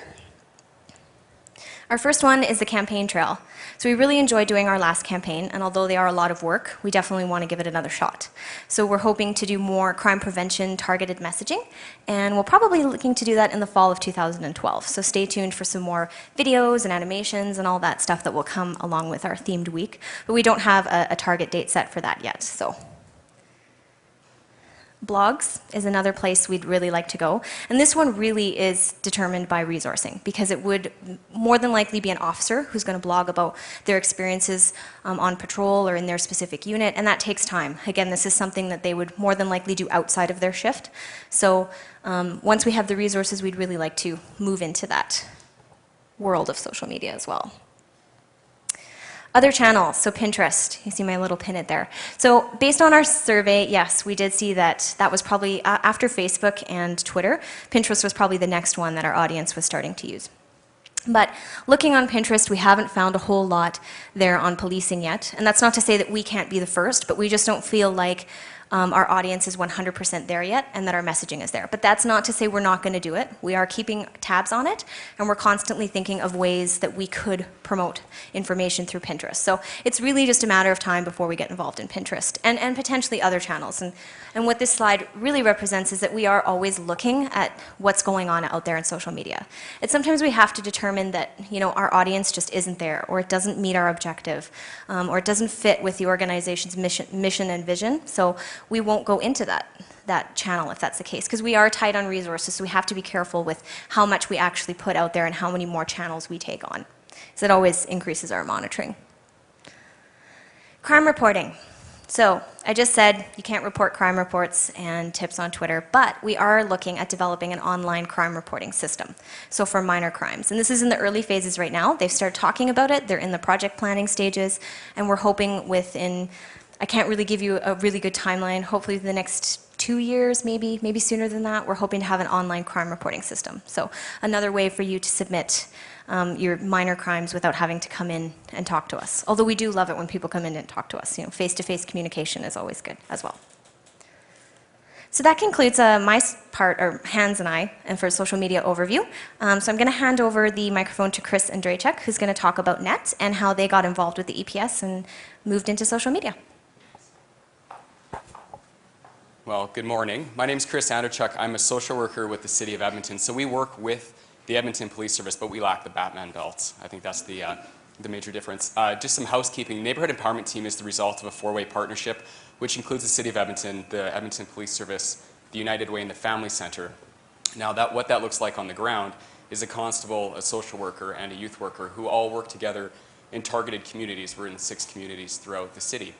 Our first one is the campaign trail. So we really enjoyed doing our last campaign, and although they are a lot of work, we definitely want to give it another shot. So we're hoping to do more crime prevention targeted messaging, and we're probably looking to do that in the fall of 2012. So stay tuned for some more videos and animations and all that stuff that will come along with our themed week, but we don't have a target date set for that yet. So. Blogs is another place we'd really like to go, and this one really is determined by resourcing, because it would more than likely be an officer who's going to blog about their experiences on patrol or in their specific unit, and that takes time. Again, this is something that they would more than likely do outside of their shift. So once we have the resources, we'd really like to move into that world of social media as well. Other channels, so Pinterest, you see my little pin it there. So based on our survey, yes, we did see that was probably, after Facebook and Twitter, Pinterest was probably the next one that our audience was starting to use. But looking on Pinterest, we haven't found a whole lot there on policing yet. And that's not to say that we can't be the first, but we just don't feel like our audience is 100% there yet, and that our messaging is there. But that's not to say we're not going to do it. We are keeping tabs on it, and we're constantly thinking of ways that we could promote information through Pinterest. So it's really just a matter of time before we get involved in Pinterest, and potentially other channels. And what this slide really represents is that we are always looking at what's going on out there in social media. It's sometimes we have to determine that, our audience just isn't there, or it doesn't meet our objective, or it doesn't fit with the organization's mission and vision. So we won't go into that channel if that's the case, because we are tight on resources, so we have to be careful with how much we actually put out there and how many more channels we take on. So it always increases our monitoring. Crime reporting. So I just said you can't report crime reports and tips on Twitter, but we are looking at developing an online crime reporting system, so for minor crimes. And this is in the early phases right now. They've started talking about it. They're in the project planning stages, and we're hoping within, I can't really give you a really good timeline, hopefully the next 2 years, maybe sooner than that, we're hoping to have an online crime reporting system. So another way for you to submit your minor crimes without having to come in and talk to us. Although we do love it when people come in and talk to us. Face-to-face communication is always good as well. So that concludes my part, or Hans and I, and for social media overview. So I'm going to hand over the microphone to Chris and Dracek, who's going to talk about NET and how they got involved with the EPS and moved into social media. Well, good morning. My name is Chris Anderchuk. I'm a social worker with the City of Edmonton. So we work with the Edmonton Police Service, but we lack the Batman belts. I think that's the major difference. Just some housekeeping. Neighborhood Empowerment Team is the result of a four-way partnership, which includes the City of Edmonton, the Edmonton Police Service, the United Way, and the Family Centre. Now, what that looks like on the ground is a constable, a social worker, and a youth worker who all work together in targeted communities. We're in 6 communities throughout the city.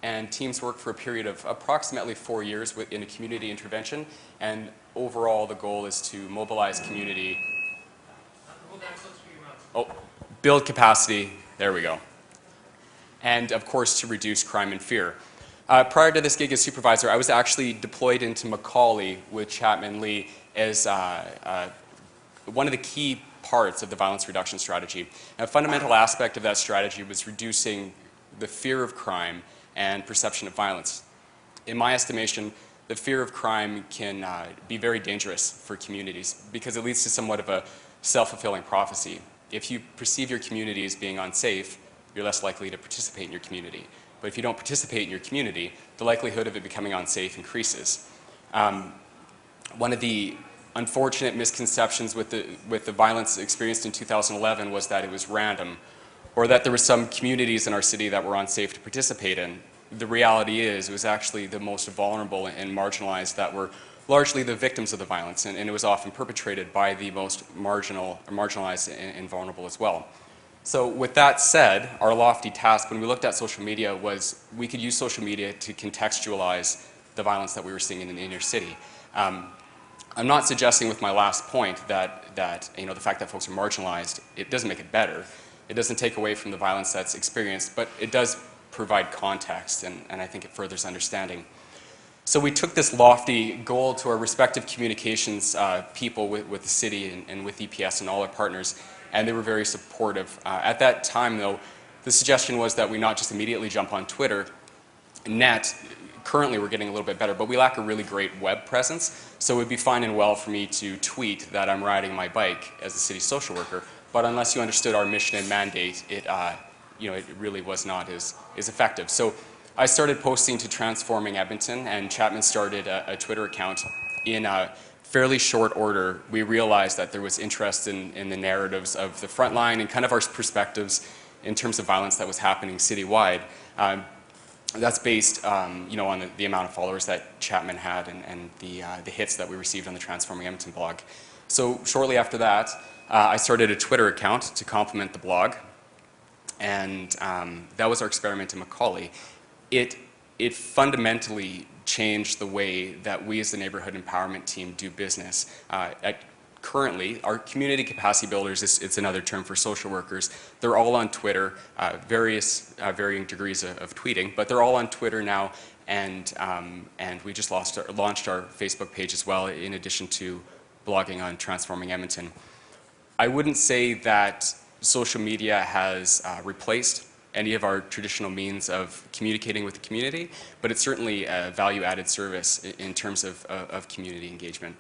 And teams work for a period of approximately 4 years in a community intervention, and overall the goal is to mobilize community. Build capacity, there we go. And of course to reduce crime and fear. Prior to this gig as supervisor, I was actually deployed into Macaulay with Chapman Lee as one of the key parts of the violence reduction strategy. And a fundamental aspect of that strategy was reducing the fear of crime and perception of violence. In my estimation, the fear of crime can be very dangerous for communities because it leads to somewhat of a self-fulfilling prophecy. If you perceive your community as being unsafe, you're less likely to participate in your community. But if you don't participate in your community, the likelihood of it becoming unsafe increases. One of the unfortunate misconceptions with the violence experienced in 2011 was that it was random, or that there were some communities in our city that were unsafe to participate in. The reality is, it was actually the most vulnerable and marginalized that were largely the victims of the violence, and it was often perpetrated by the most marginalized and vulnerable as well. So with that said, our lofty task when we looked at social media was we could use social media to contextualize the violence that we were seeing in the inner city. I'm not suggesting with my last point that the fact that folks are marginalized, it doesn't make it better. It doesn't take away from the violence that's experienced, but it does provide context, and I think it furthers understanding. So we took this lofty goal to our respective communications people with the city and with EPS and all our partners, and they were very supportive. At that time, though, the suggestion was that we not just immediately jump on Twitter. NET, currently we're getting a little bit better, but we lack a really great web presence, so it would be fine and well for me to tweet that I'm riding my bike as a city social worker. But unless you understood our mission and mandate, it really was not as effective. So I started posting to Transforming Edmonton, and Chapman started a Twitter account. In fairly short order, we realized that there was interest in the narratives of the front line and kind of our perspectives in terms of violence that was happening citywide. That's based on the amount of followers that Chapman had and the hits that we received on the Transforming Edmonton blog. So shortly after that, I started a Twitter account to complement the blog, and that was our experiment in Macaulay. It fundamentally changed the way that we as the Neighborhood Empowerment Team do business. Currently, our community capacity builders, it's another term for social workers, they're all on Twitter, varying degrees of tweeting, but they're all on Twitter now, and we just launched our Facebook page as well, in addition to blogging on Transforming Edmonton. I wouldn't say that social media has replaced any of our traditional means of communicating with the community, but it's certainly a value-added service in terms of community engagement.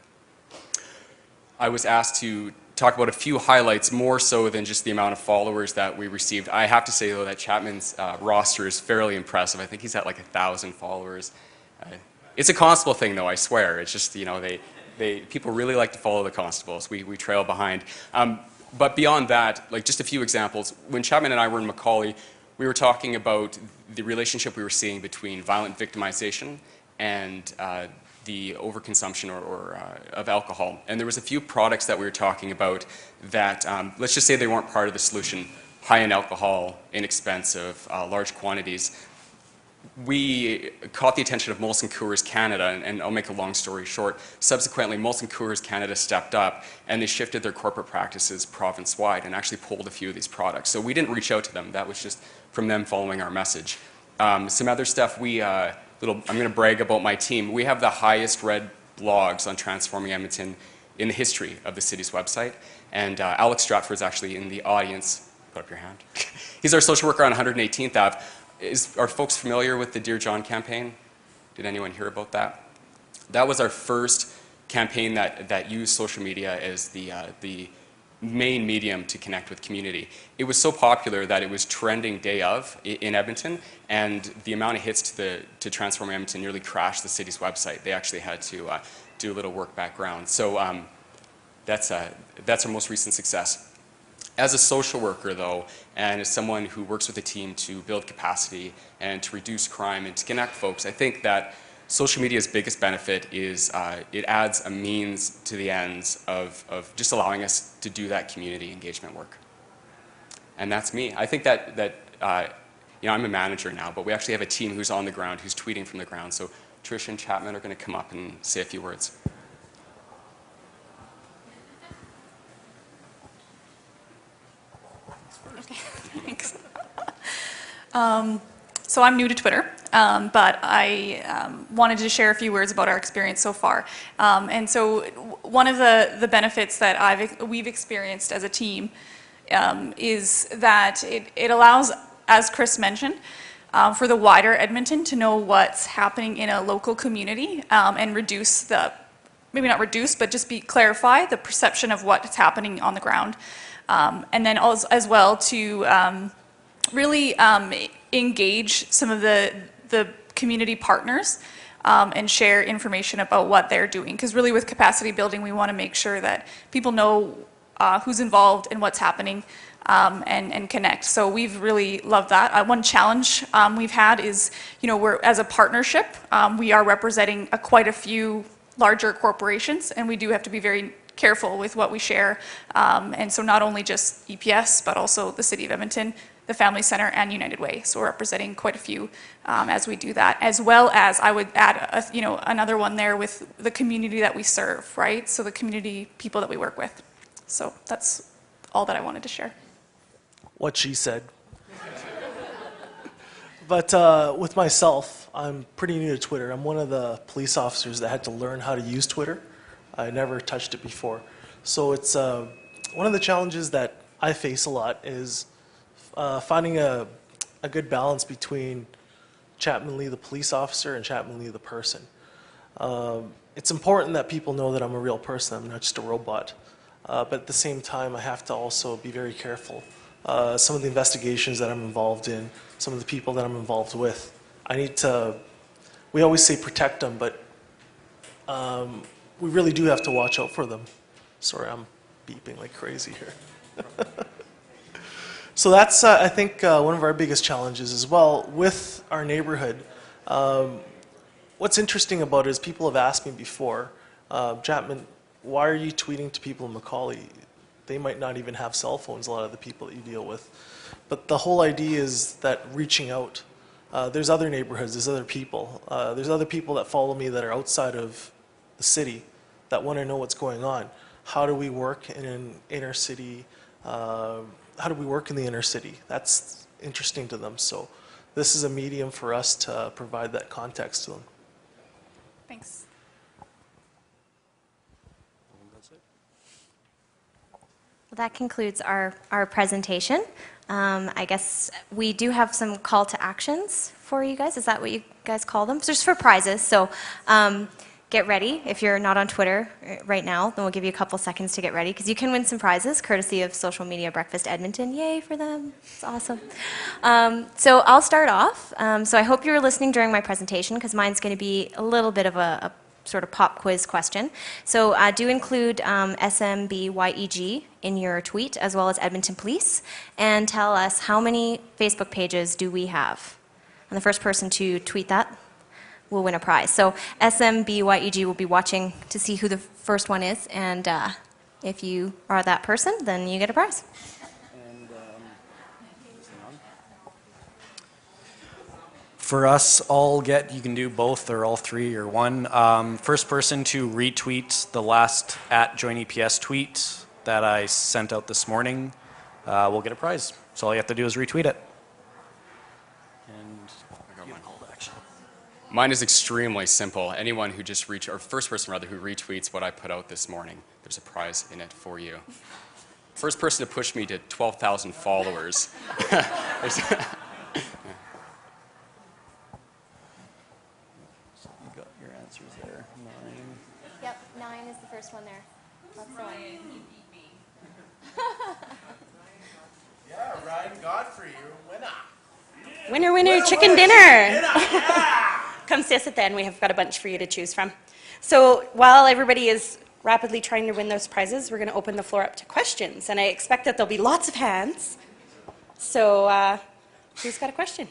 I was asked to talk about a few highlights, more so than just the amount of followers that we received. I have to say, though, that Chapman's roster is fairly impressive. I think he's at like 1,000 followers. It's a constable thing, though, I swear. It's just, people really like to follow the constables. We trail behind. But beyond that, like just a few examples. When Chapman and I were in Macaulay, we were talking about the relationship we were seeing between violent victimization and the overconsumption of alcohol. And there was a few products that we were talking about that, let's just say they weren't part of the solution. High in alcohol, inexpensive, large quantities. We caught the attention of Molson Coors Canada, and I'll make a long story short. Subsequently, Molson Coors Canada stepped up and they shifted their corporate practices province-wide and actually pulled a few of these products. So we didn't reach out to them. That was just from them following our message. Some other stuff, I'm going to brag about my team. We have the highest read blogs on Transforming Edmonton in the history of the city's website. And Alex Stratford's actually in the audience. Put up your hand. He's our social worker on 118th Ave. Are folks familiar with the Dear John campaign? Did anyone hear about that? That was our first campaign that used social media as the main medium to connect with community. It was so popular that it was trending day of in Edmonton, and the amount of hits to Transform Edmonton nearly crashed the city's website. They actually had to do a little work background. So that's our most recent success. As a social worker, though, and as someone who works with a team to build capacity and to reduce crime and to connect folks, I think that social media's biggest benefit is it adds a means to the ends of just allowing us to do that community engagement work. And that's me. I think that you know, I'm a manager now, but we actually have a team who's on the ground, who's tweeting from the ground. So Trish and Chapman are going to come up and say a few words. Okay, thanks. So I'm new to Twitter, but I wanted to share a few words about our experience so far. And so one of the benefits that we've experienced as a team is that it allows, as Chris mentioned, for the wider Edmonton to know what's happening in a local community and reduce maybe not reduce, but just clarify the perception of what's happening on the ground. And then as well to really engage some of the community partners and share information about what they're doing. Because really with capacity building, we want to make sure that people know who's involved and what's happening and connect. So we've really loved that. One challenge we've had is, you know, as a partnership, we are representing quite a few larger corporations, and we do have to be very careful with what we share. And so not only just EPS, but also the City of Edmonton, the Family Center, and United Way. So we're representing quite a few as we do that, as well as I would add you know, another one there with the community that we serve, right? So the community people that we work with. So that's all that I wanted to share. What she said. But with myself, I'm pretty new to Twitter. I'm one of the police officers that had to learn how to use Twitter. I never touched it before. So it's one of the challenges that I face a lot is finding a good balance between Chapman Lee, the police officer, and Chapman Lee, the person. It's important that people know that I'm a real person. I'm not just a robot. But at the same time, I have to also be very careful. Some of the investigations that I'm involved in, some of the people that I'm involved with, I need to, we always say protect them, but we really do have to watch out for them. Sorry, I'm beeping like crazy here. So that's, I think, one of our biggest challenges as well with our neighborhood. What's interesting about it is people have asked me before, Chapman, why are you tweeting to people in Macaulay? They might not even have cell phones, a lot of the people that you deal with. But the whole idea is that reaching out. There's other neighborhoods, there's other people. There's other people that follow me that are outside of the city that want to know what's going on. How do we work in an inner city? How do we work in the inner city? That's interesting to them. So this is a medium for us to provide that context to them. Thanks. Well, that concludes our presentation. I guess we do have some call to actions for you guys. Is that what you guys call them? So just for prizes. So get ready. If you're not on Twitter right now, then we'll give you a couple seconds to get ready because you can win some prizes courtesy of Social Media Breakfast Edmonton. Yay for them. It's awesome. So I'll start off. So I hope you were listening during my presentation because mine's going to be a little bit of a sort of pop quiz question. So do include SMBYEG in your tweet as well as Edmonton Police and tell us how many Facebook pages do we have. And the first person to tweet that will win a prize. So SMBYEG will be watching to see who the first one is, and if you are that person, then you get a prize. For us, you can do both or all three or one. First person to retweet the last @JoinEPS tweet that I sent out this morning will get a prize. So all you have to do is retweet it. And I got mine. Mine is extremely simple. Anyone who just or first person rather who retweets what I put out this morning, there's a prize in it for you. First person to push me to 12,000 followers. You got your answers there. is the first one there? That's the one. Yeah, Ryan Godfrey, you're a winner. Winner, winner, chicken dinner. Come sit at the end. We have got a bunch for you to choose from. So while everybody is rapidly trying to win those prizes, we're going to open the floor up to questions. And I expect that there'll be lots of hands. So who's got a question?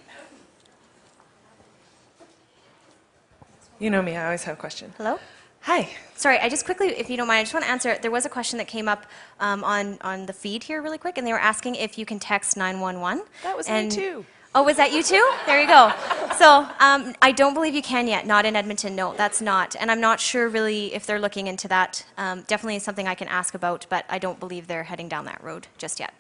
You know me, I always have a question. Hello? Hi. Sorry, I just quickly, if you don't mind, I just want to answer. There was a question that came up on the feed here really quick, and they were asking if you can text 911. That was me too. Oh, was that you too? There you go. So I don't believe you can yet, not in Edmonton, no, that's not. And I'm not sure really if they're looking into that. Definitely something I can ask about, but I don't believe they're heading down that road just yet.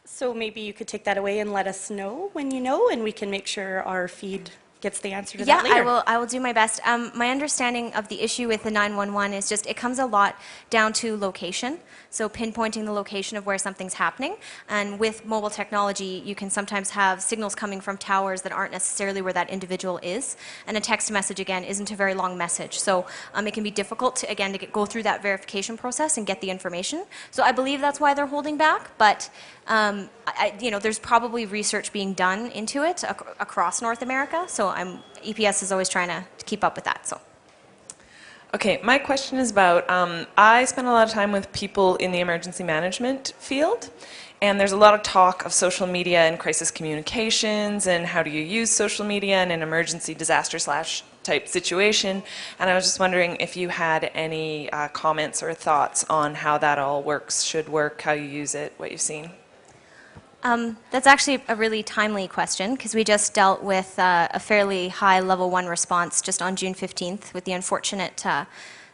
So maybe you could take that away and let us know when you know, and we can make sure our feed gets the answer to that later. Yeah, I will do my best. My understanding of the issue with the 911 is just it comes a lot down to location, so pinpointing the location of where something's happening. And with mobile technology, you can sometimes have signals coming from towers that aren't necessarily where that individual is. And a text message, again, isn't a very long message. So it can be difficult to, again, go through that verification process and get the information. So I believe that's why they're holding back, but there's probably research being done into it across North America, so EPS is always trying to keep up with that. So. Okay, my question is about, I spend a lot of time with people in the emergency management field, and there's a lot of talk of social media and crisis communications, and how do you use social media in an emergency disaster / type situation, and I was just wondering if you had any comments or thoughts on how that all works, should work, how you use it, what you've seen. That's actually a really timely question because we just dealt with a fairly high level 1 response just on June 15th with the unfortunate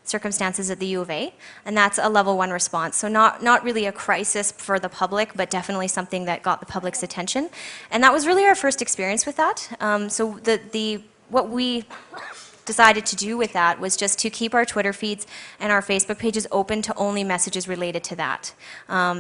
circumstances at the U of A, and that's a level 1 response. So not really a crisis for the public, but definitely something that got the public's attention. And that was really our first experience with that. So what we decided to do with that was just to keep our Twitter feeds and our Facebook pages open to only messages related to that.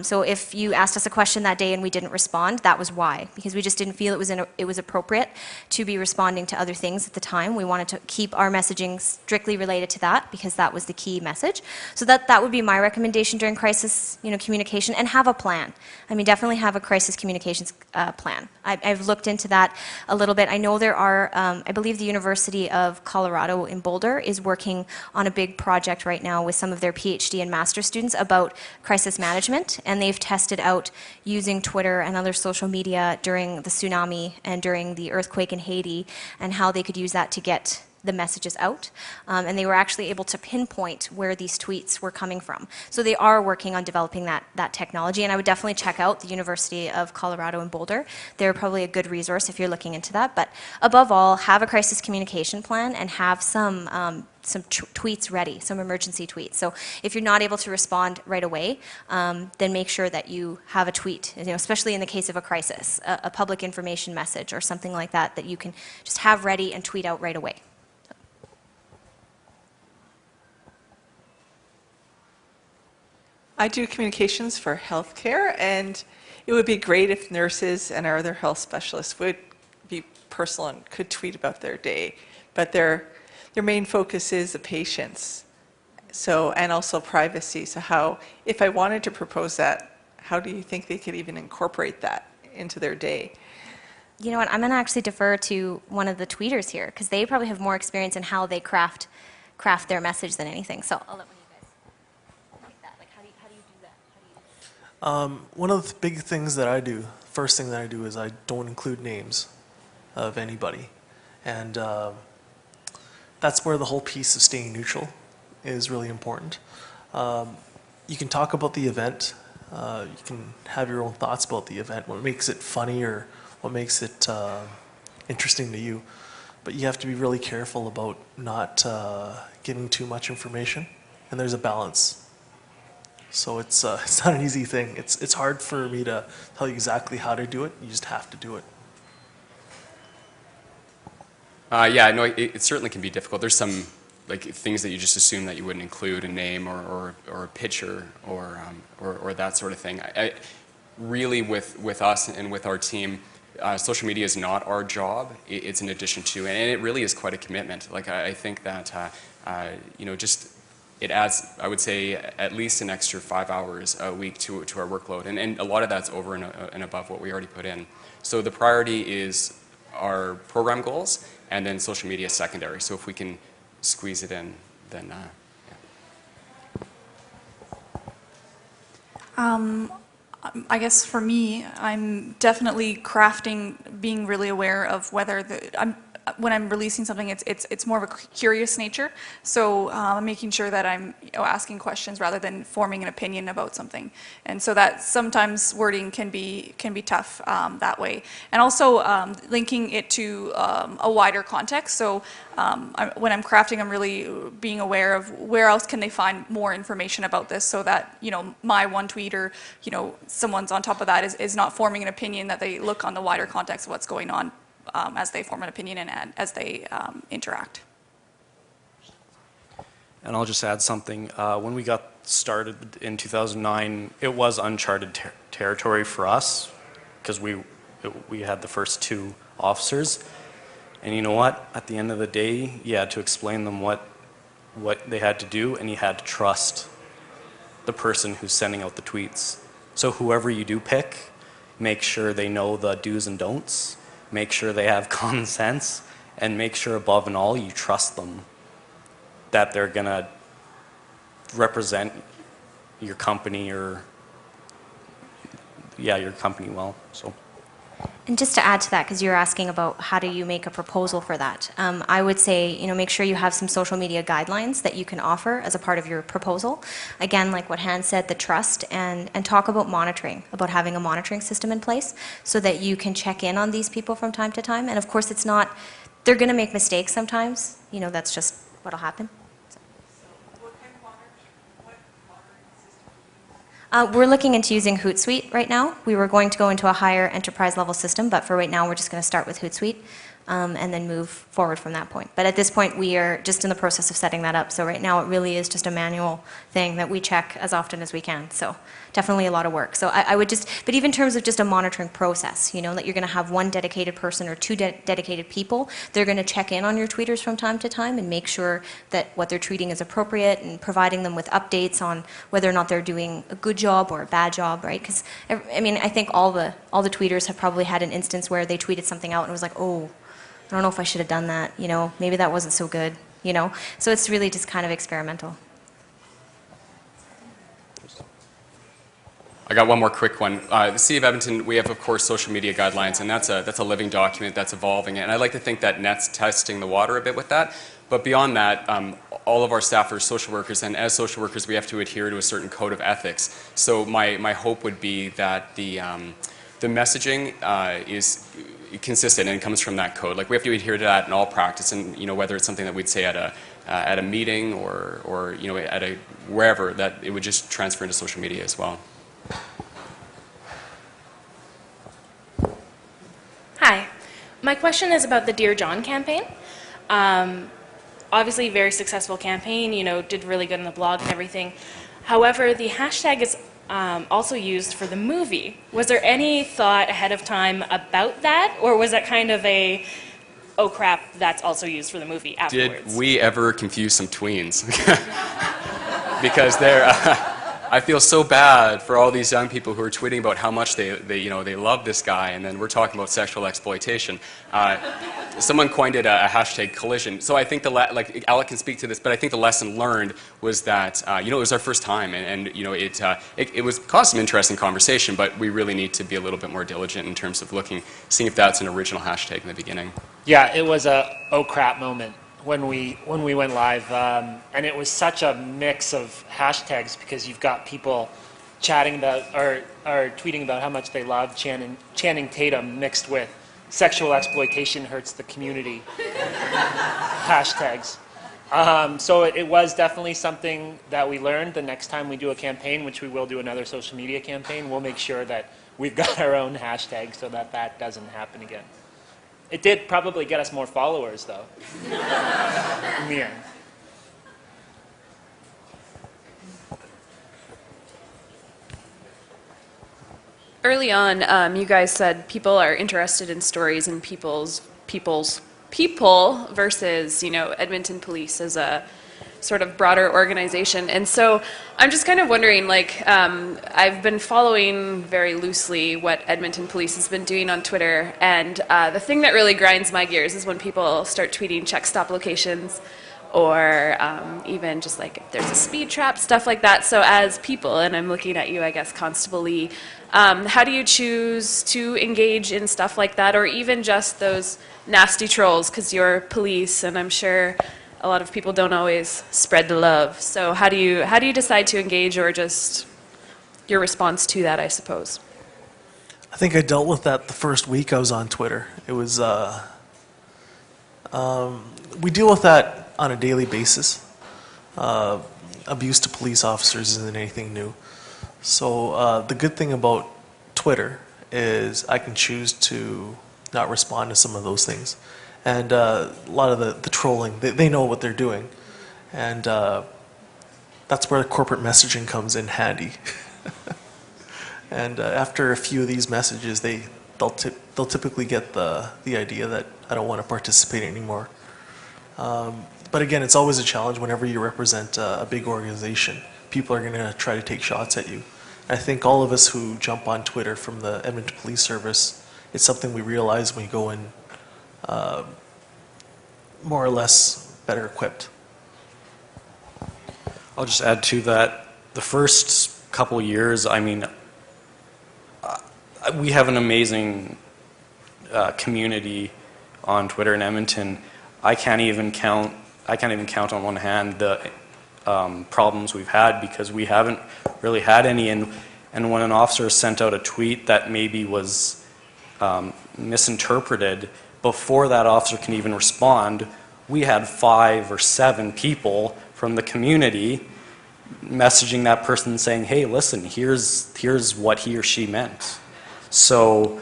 So if you asked us a question that day and we didn't respond, that was why, because we just didn't feel it was appropriate to be responding to other things at the time. We wanted to keep our messaging strictly related to that because that was the key message. So that would be my recommendation during crisis communication, and have a plan. I mean, definitely have a crisis communications plan. I've looked into that a little bit. I know there are, I believe the University of Colorado in Boulder is working on a big project right now with some of their PhD and master students about crisis management, and they've tested out using Twitter and other social media during the tsunami and during the earthquake in Haiti, and how they could use that to get the messages out, and they were actually able to pinpoint where these tweets were coming from. So they are working on developing that technology, and I would definitely check out the University of Colorado in Boulder. They're probably a good resource if you're looking into that, but above all, have a crisis communication plan and have some tweets ready, some emergency tweets. So if you're not able to respond right away, then make sure that you have a tweet, especially in the case of a crisis, a public information message or something like that that you can just have ready and tweet out right away. I do communications for healthcare, and it would be great if nurses and our other health specialists would be personal and could tweet about their day. But their main focus is the patients, and also privacy. So if I wanted to propose that, how do you think they could even incorporate that into their day? You know what, I'm going to actually defer to one of the tweeters here, because they probably have more experience in how they craft their message than anything. So I'll let one of you guys take that. Like, how do you do that? One of the big things that I do, first thing that I do is I don't include names of anybody. And that's where the whole piece of staying neutral is really important. You can talk about the event. You can have your own thoughts about the event, what makes it funny or what makes it interesting to you. But you have to be really careful about not giving too much information, and there's a balance. So it's not an easy thing. It's hard for me to tell you exactly how to do it. You just have to do it. Yeah, no, it certainly can be difficult. There's some things that you just assume that you wouldn't include, a name or a picture or that sort of thing. Really, with us and with our team, social media is not our job. It's an addition to, and it really is quite a commitment. I think that just it adds, I would say, at least an extra 5 hours a week to our workload. And a lot of that's over and above what we already put in. So the priority is our program goals, and then social media is secondary. So if we can squeeze it in, then I guess for me, I'm definitely crafting, being really aware of whether when I'm releasing something, it's more of a curious nature. So making sure that I'm asking questions rather than forming an opinion about something. And so that sometimes wording can be tough that way. And also linking it to a wider context. So when I'm crafting, I'm really being aware of where else can they find more information about this, so that my one tweet or someone's on top of that is not forming an opinion, that they look on the wider context of what's going on. As they form an opinion and as they interact. And I'll just add something. When we got started in 2009, it was uncharted territory for us, because we had the first 2 officers. And you know what? At the end of the day, you had to explain them what they had to do, and you had to trust the person who's sending out the tweets. So whoever you do pick, make sure they know the do's and don'ts. Make sure they have common sense, and make sure above and all you trust them, that they're going to represent your company or your company well. So. And just to add to that, because you're asking about how do you make a proposal for that, I would say, make sure you have some social media guidelines that you can offer as a part of your proposal. Again, like what Han said, the trust, and talk about monitoring, about having a monitoring system in place so that you can check in on these people from time to time. And of course, they're going to make mistakes sometimes. That's just what'll happen. We're looking into using Hootsuite right now. We were going to go into a higher enterprise level system, but for right now, we're just going to start with Hootsuite and then move forward from that point. But at this point, we are just in the process of setting that up. So right now, it really is just a manual thing that we check as often as we can. So definitely a lot of work. So I would but even in terms of just a monitoring process, that you're going to have one dedicated person or 2 dedicated people. They're going to check in on your tweeters from time to time and make sure that what they're tweeting is appropriate, and providing them with updates on whether or not they're doing a good job or a bad job, right? Because, I think all the tweeters have probably had an instance where they tweeted something out and it was like, oh, I don't know if I should have done that, maybe that wasn't so good, So it's really just kind of experimental. I got one more quick one. The City of Edmonton, we have, of course, social media guidelines, and that's a living document that's evolving. And I like to think that NET's testing the water a bit with that. But beyond that, all of our staff are social workers, and as social workers, we have to adhere to a certain code of ethics. So my hope would be that the messaging is consistent and comes from that code. Like, we have to adhere to that in all practice, and whether it's something that we'd say at a meeting or at a wherever, that it would just transfer into social media as well. Hi, my question is about the Dear John campaign. Obviously, very successful campaign, did really good on the blog and everything. However, the hashtag is also used for the movie. Was there any thought ahead of time about that, or was that kind of a, oh crap, that's also used for the movie afterwards? Did we ever confuse some tweens? Because I feel so bad for all these young people who are tweeting about how much they love this guy, and then we're talking about sexual exploitation. Someone coined it a hashtag collision. So I think like Alec can speak to this, but I think the lesson learned was that it was our first time, and it was caused some interesting conversation, but we really need to be a little bit more diligent in terms of seeing if that's an original hashtag in the beginning. Yeah, it was a oh crap moment when we went live, and it was such a mix of hashtags, because you've got people chatting about or tweeting about how much they love Channing Tatum mixed with sexual exploitation hurts the community hashtags. So it was definitely something that we learned. The next time we do a campaign, which we will do another social media campaign, we'll make sure that we've got our own hashtag so that doesn't happen again. It did probably get us more followers, though, in the end. Early on, you guys said people are interested in stories and people versus, Edmonton Police as a sort of broader organization. And so I'm just kind of wondering, like, I've been following very loosely what Edmonton Police has been doing on Twitter, and the thing that really grinds my gears is when people start tweeting check stop locations, or even just like if there's a speed trap, stuff like that. So as people, and I'm looking at you, I guess, Constable Lee, how do you choose to engage in stuff like that, or even just those nasty trolls, because you're police, and I'm sure a lot of people don't always spread the love. So how do you decide to engage, or just your response to that, I suppose? I think I dealt with that the first week I was on Twitter. It was, we deal with that on a daily basis. Abuse to police officers isn't anything new. So the good thing about Twitter is I can choose to not respond to some of those things. And a lot of the trolling, they know what they're doing. And that's where the corporate messaging comes in handy. And after a few of these messages, they'll typically get the idea that I don't want to participate anymore. But again, it's always a challenge whenever you represent a big organization. People are going to try to take shots at you. I think all of us who jump on Twitter from the Edmonton Police Service, it's something we realize when we go in more or less better equipped. I'll just add to that. The first couple years, I mean, we have an amazing community on Twitter in Edmonton. I can't even count on one hand the problems we've had, because we haven't really had any. And when an officer sent out a tweet that maybe was misinterpreted, before that officer can even respond, we had 5 or 7 people from the community messaging that person saying, hey, listen, here's what he or she meant. So,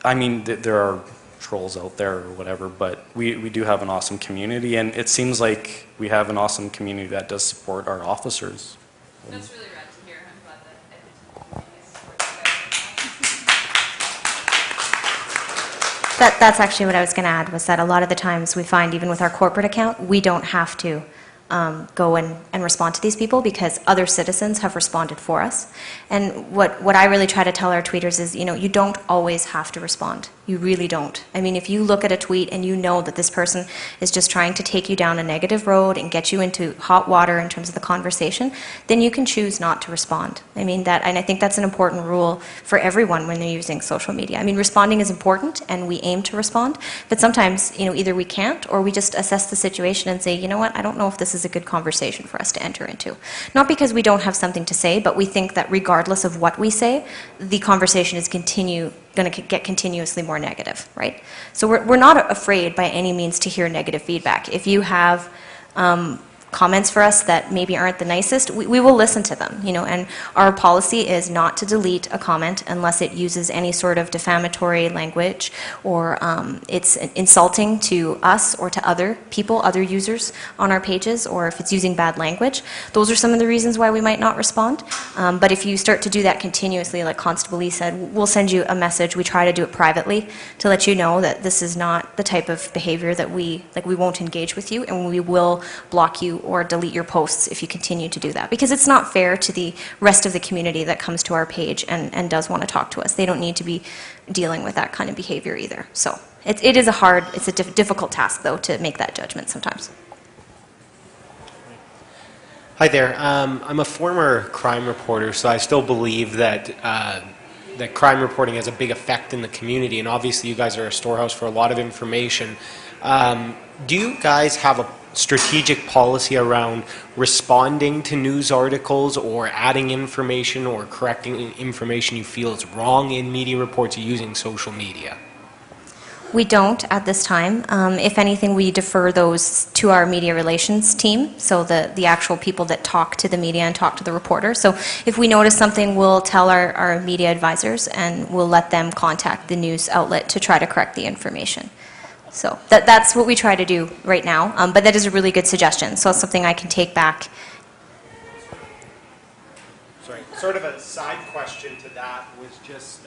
I mean, there are trolls out there or whatever, but we do have an awesome community, and it seems like we have an awesome community that does support our officers. That's really rad to hear. I'm glad that That's actually what I was going to add, was that a lot of the times we find, even with our corporate account, we don't have to go and respond to these people because other citizens have responded for us. And what I really try to tell our tweeters is, you know, you don't always have to respond. You really don't. I mean, if you look at a tweet and you know that this person is just trying to take you down a negative road and get you into hot water in terms of the conversation, then you can choose not to respond. I mean, and I think that's an important rule for everyone when they're using social media. I mean, responding is important and we aim to respond, but sometimes, you know, either we can't or we just assess the situation and say, you know what, I don't know if this is a good conversation for us to enter into. Not because we don't have something to say, but we think that regardless of what we say, the conversation is going to get continuously more negative, right? So we're not afraid by any means to hear negative feedback. If you have comments for us that maybe aren't the nicest, we will listen to them, you know, and our policy is not to delete a comment unless it uses any sort of defamatory language or it's insulting to us or to other people, other users on our pages, or if it's using bad language. Those are some of the reasons why we might not respond. But if you start to do that continuously, like Constable Lee said, we'll send you a message. We try to do it privately to let you know that this is not the type of behavior that we won't engage with you, and we will block you or delete your posts if you continue to do that. Because it's not fair to the rest of the community that comes to our page and does want to talk to us. They don't need to be dealing with that kind of behavior either. So it's a difficult task, though, to make that judgment sometimes. Hi there. I'm a former crime reporter, so I still believe that that crime reporting has a big effect in the community, and obviously you guys are a storehouse for a lot of information. Do you guys have a strategic policy around responding to news articles or adding information or correcting information you feel is wrong in media reports using social media? We don't at this time. If anything, we defer those to our media relations team, so the actual people that talk to the media and talk to the reporter. So if we notice something, we'll tell our media advisors and we'll let them contact the news outlet to try to correct the information. So that's what we try to do right now, but that is a really good suggestion, so it's something I can take back. Sorry, sort of a side question to that was just,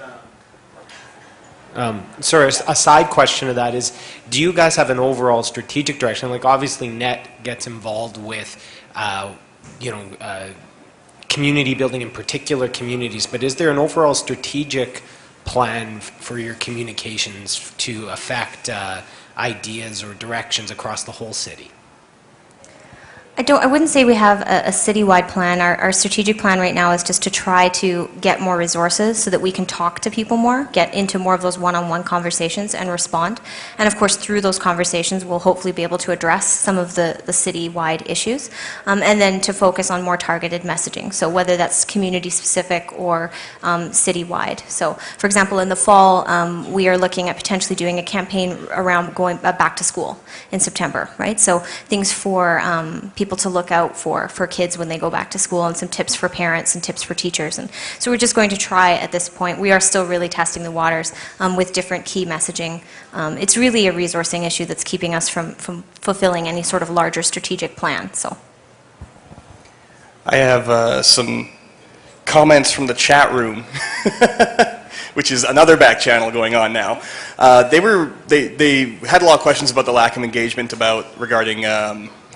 Sorry, a side question to that is, do you guys have an overall strategic direction? Like, obviously, NET gets involved with, community building in particular communities, but is there an overall strategic plan for your communications to affect ideas or directions across the whole city? I wouldn't say we have a citywide plan. Our strategic plan right now is just to try to get more resources so that we can talk to people more, get into more of those one-on-one conversations and respond. And of course, through those conversations, we'll hopefully be able to address some of the citywide issues. And then to focus on more targeted messaging. So whether that's community specific or citywide. So for example, in the fall, we are looking at potentially doing a campaign around going back to school in September, right? So things for people to look out for kids when they go back to school, and some tips for parents and tips for teachers. And so we're just going to try at this point. We are still really testing the waters with different key messaging. It's really a resourcing issue that's keeping us from fulfilling any sort of larger strategic plan. So I have some comments from the chat room, which is another back channel going on now. They had a lot of questions about the lack of engagement regarding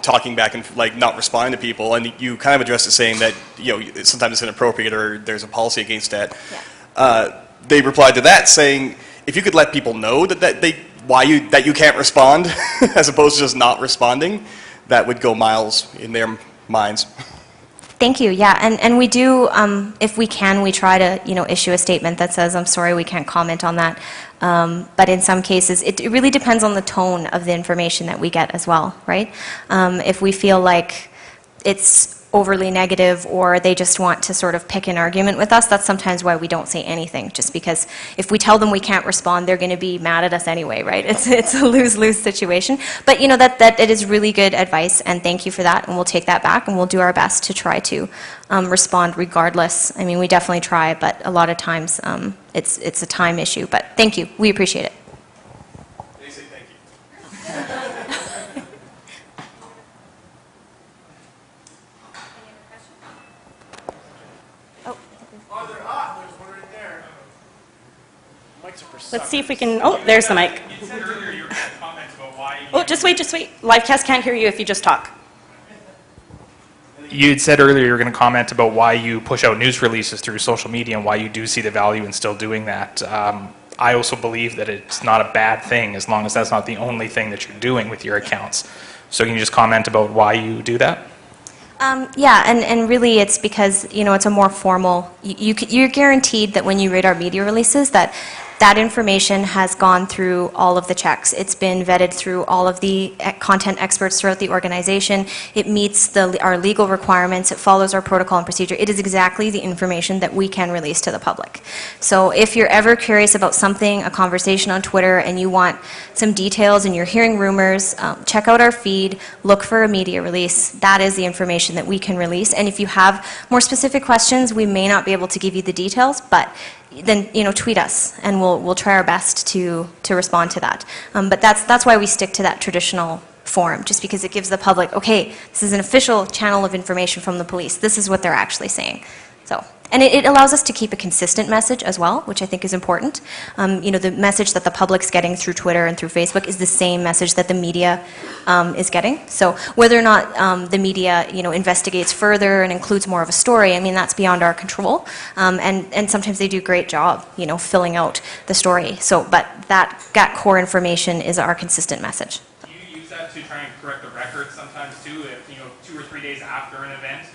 talking back and like not responding to people, and you kind of addressed it saying that sometimes it's inappropriate or there's a policy against that. Yeah. They replied to that saying, if you could let people know that you can't respond as opposed to just not responding, that would go miles in their minds. Thank you. Yeah, and we do, if we can, we try to issue a statement that says, I'm sorry, we can't comment on that. But in some cases, it really depends on the tone of the information that we get as well, right? If we feel like it's overly negative or they just want to sort of pick an argument with us, that's sometimes why we don't say anything, just because if we tell them we can't respond, they're going to be mad at us anyway, right? It's a lose-lose situation. But that it is really good advice, and thank you for that, and we'll take that back and we'll do our best to try to respond regardless. I mean, we definitely try, but a lot of times it's a time issue. But thank you, we appreciate it. They say thank you. Let's see if we can, there's the mic. You said earlier you were going to comment about why... Just wait. Livecast can't hear you if you just talk. You had said earlier you were going to comment about why you push out news releases through social media and why you do see the value in still doing that. I also believe that it's not a bad thing as long as that's not the only thing that you're doing with your accounts. So can you just comment about why you do that? Yeah, and really it's because, it's a more formal, you're guaranteed that when you read our media releases that information has gone through all of the checks. It's been vetted through all of the content experts throughout the organization. It meets our legal requirements. It follows our protocol and procedure. It is exactly the information that we can release to the public. So if you're ever curious about something, a conversation on Twitter, and you want some details and you're hearing rumors, check out our feed, look for a media release. That is the information that we can release. And if you have more specific questions, we may not be able to give you the details, but then tweet us, and we'll try our best to respond to that. But that's why we stick to that traditional form, just because it gives the public, okay, this is an official channel of information from the police. This is what they're actually saying. So, and it allows us to keep a consistent message as well, which I think is important. The message that the public's getting through Twitter and through Facebook is the same message that the media is getting. So whether or not the media, investigates further and includes more of a story, I mean, that's beyond our control. And sometimes they do a great job, filling out the story. So, but that core information is our consistent message. Do you use that to try and correct the record sometimes too? If 2 or 3 days after an event,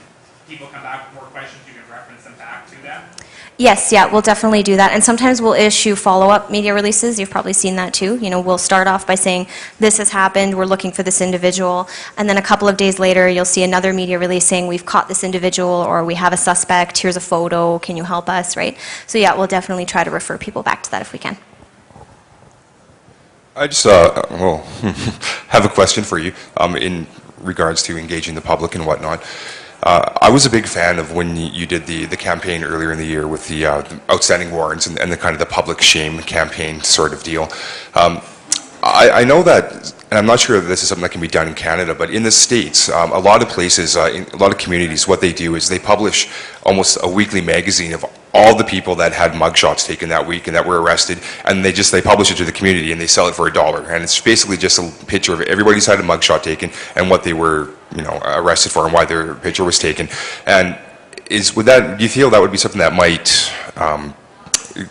people come back with more questions, you can reference them back to that? Yes, yeah, we'll definitely do that. And sometimes we'll issue follow-up media releases. You've probably seen that too. We'll start off by saying, this has happened, we're looking for this individual. And then a couple of days later, you'll see another media release saying, we've caught this individual, or we have a suspect, here's a photo, can you help us, right? So yeah, we'll definitely try to refer people back to that if we can. I just, have a question for you in regards to engaging the public and whatnot. I was a big fan of when you did the campaign earlier in the year with the outstanding warrants and the kind of the public shame campaign sort of deal. I know that, and I'm not sure if this is something that can be done in Canada, but in the States, a lot of places, in a lot of communities, what they do is they publish almost a weekly magazine of all the people that had mugshots taken that week and that were arrested, and they publish it to the community and they sell it for $1. And it's basically just a picture of everybody's had a mugshot taken and what they were, arrested for and why their picture was taken. And do you feel that would be something that might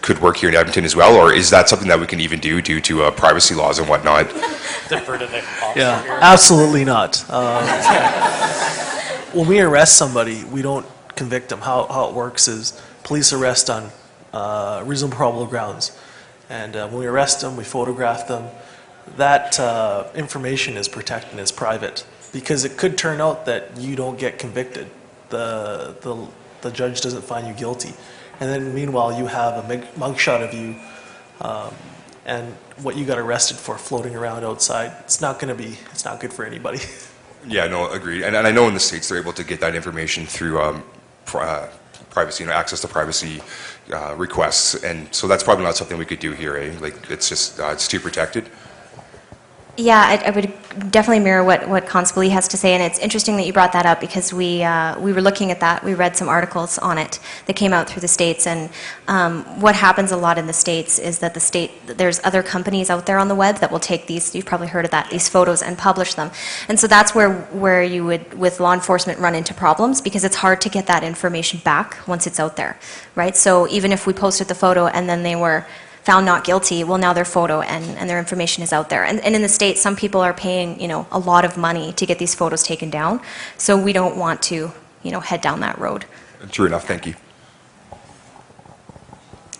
could work here in Edmonton as well, or is that something that we can even do due to privacy laws and whatnot? Defer to the officer Yeah, here. absolutely not. When we arrest somebody, we don't convict them. How it works is police arrest on reasonable probable grounds. And when we arrest them, we photograph them. That information is protected and is private because it could turn out that you don't get convicted. The judge doesn't find you guilty. And then meanwhile, you have a mugshot of you and what you got arrested for floating around outside. It's not good for anybody. Yeah, no, agreed. And I know in the States they're able to get that information through privacy, access to privacy requests. And so that's probably not something we could do here, eh? Like, it's just, it's too protected. Yeah, I would definitely mirror what Constable Lee has to say, and it's interesting that you brought that up because we were looking at that. We read some articles on it that came out through the States, and what happens a lot in the States is that there's other companies out there on the web that will take these, you've probably heard of that, these photos and publish them. And so that's where you would, with law enforcement, run into problems because it's hard to get that information back once it's out there, right? So even if we posted the photo and then they were found not guilty, well, now their photo and their information is out there. And in the States, some people are paying, a lot of money to get these photos taken down. So we don't want to, head down that road. True enough, thank you.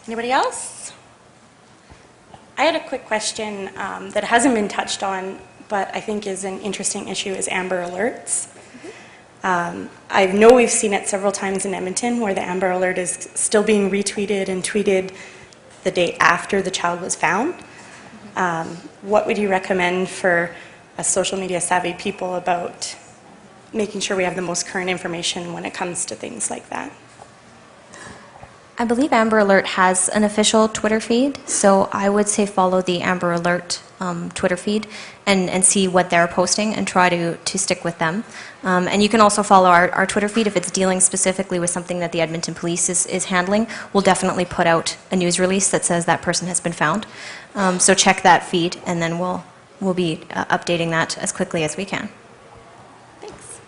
Anybody else? I had a quick question that hasn't been touched on, but I think is an interesting issue, is Amber Alerts. I know we've seen it several times in Edmonton where the Amber Alert is still being retweeted and tweeted the day after the child was found. What would you recommend for us social media savvy people about making sure we have the most current information when it comes to things like that? I believe Amber Alert has an official Twitter feed, so I would say follow the Amber Alert Twitter feed and see what they're posting and try to stick with them. And you can also follow our Twitter feed if it's dealing specifically with something that the Edmonton Police is handling. We'll definitely put out a news release that says that person has been found. So check that feed, and then we'll be updating that as quickly as we can. Thanks.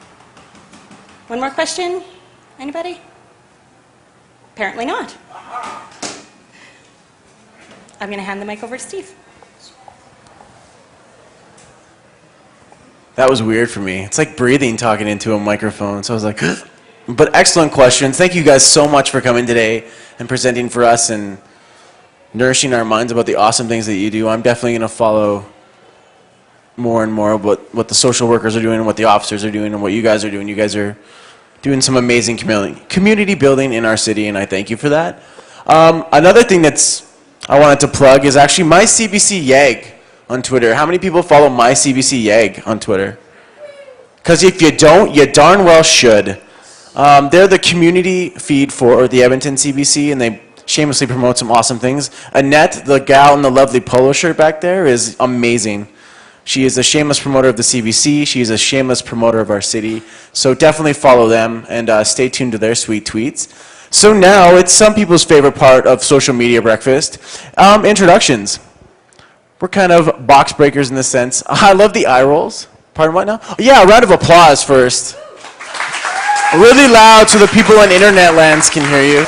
One more question? Anybody? Apparently not. I'm going to hand the mic over to Steve. That was weird for me. It's like breathing talking into a microphone. So I was like, but excellent questions. Thank you guys so much for coming today and presenting for us and nourishing our minds about the awesome things that you do. I'm definitely going to follow more and more about what the social workers are doing and what the officers are doing and what you guys are doing. You guys are doing some amazing community building in our city, and I thank you for that. Another thing I wanted to plug is actually my SMBYEG on Twitter. How many people follow my SMBYEG on Twitter? Because if you don't, you darn well should. They're the community feed for the Edmonton CBC, and they shamelessly promote some awesome things. Annette, the gal in the lovely polo shirt back there, is amazing. She is a shameless promoter of the CBC. She is a shameless promoter of our city. So definitely follow them and stay tuned to their sweet tweets. So now it's some people's favorite part of social media breakfast, introductions. We're kind of box breakers in this sense. I love the eye rolls. Pardon, what now? Yeah, a round of applause first. Really loud so the people on internet lands can hear you.